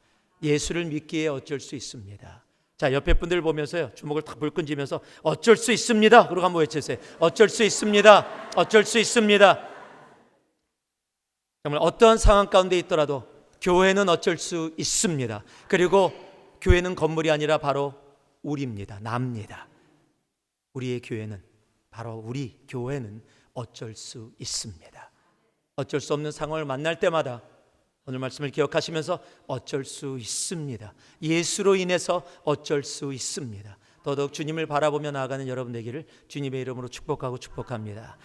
예수를 믿기에 어쩔 수 있습니다. 자, 옆에 분들 보면서요, 주먹을 탁 불끈지면서 어쩔 수 있습니다 그러고 한번 외치세요. 어쩔 수 있습니다. 어쩔 수 있습니다. 정말 어떠한 상황 가운데 있더라도 교회는 어쩔 수 있습니다. 그리고 교회는 건물이 아니라 바로 우리입니다. 납니다. 우리의 교회는, 바로 우리 교회는 어쩔 수 있습니다. 어쩔 수 없는 상황을 만날 때마다 오늘 말씀을 기억하시면서 어쩔 수 있습니다. 예수로 인해서 어쩔 수 있습니다. 더더욱 주님을 바라보며 나아가는 여러분 되기를 주님의 이름으로 축복하고 축복합니다.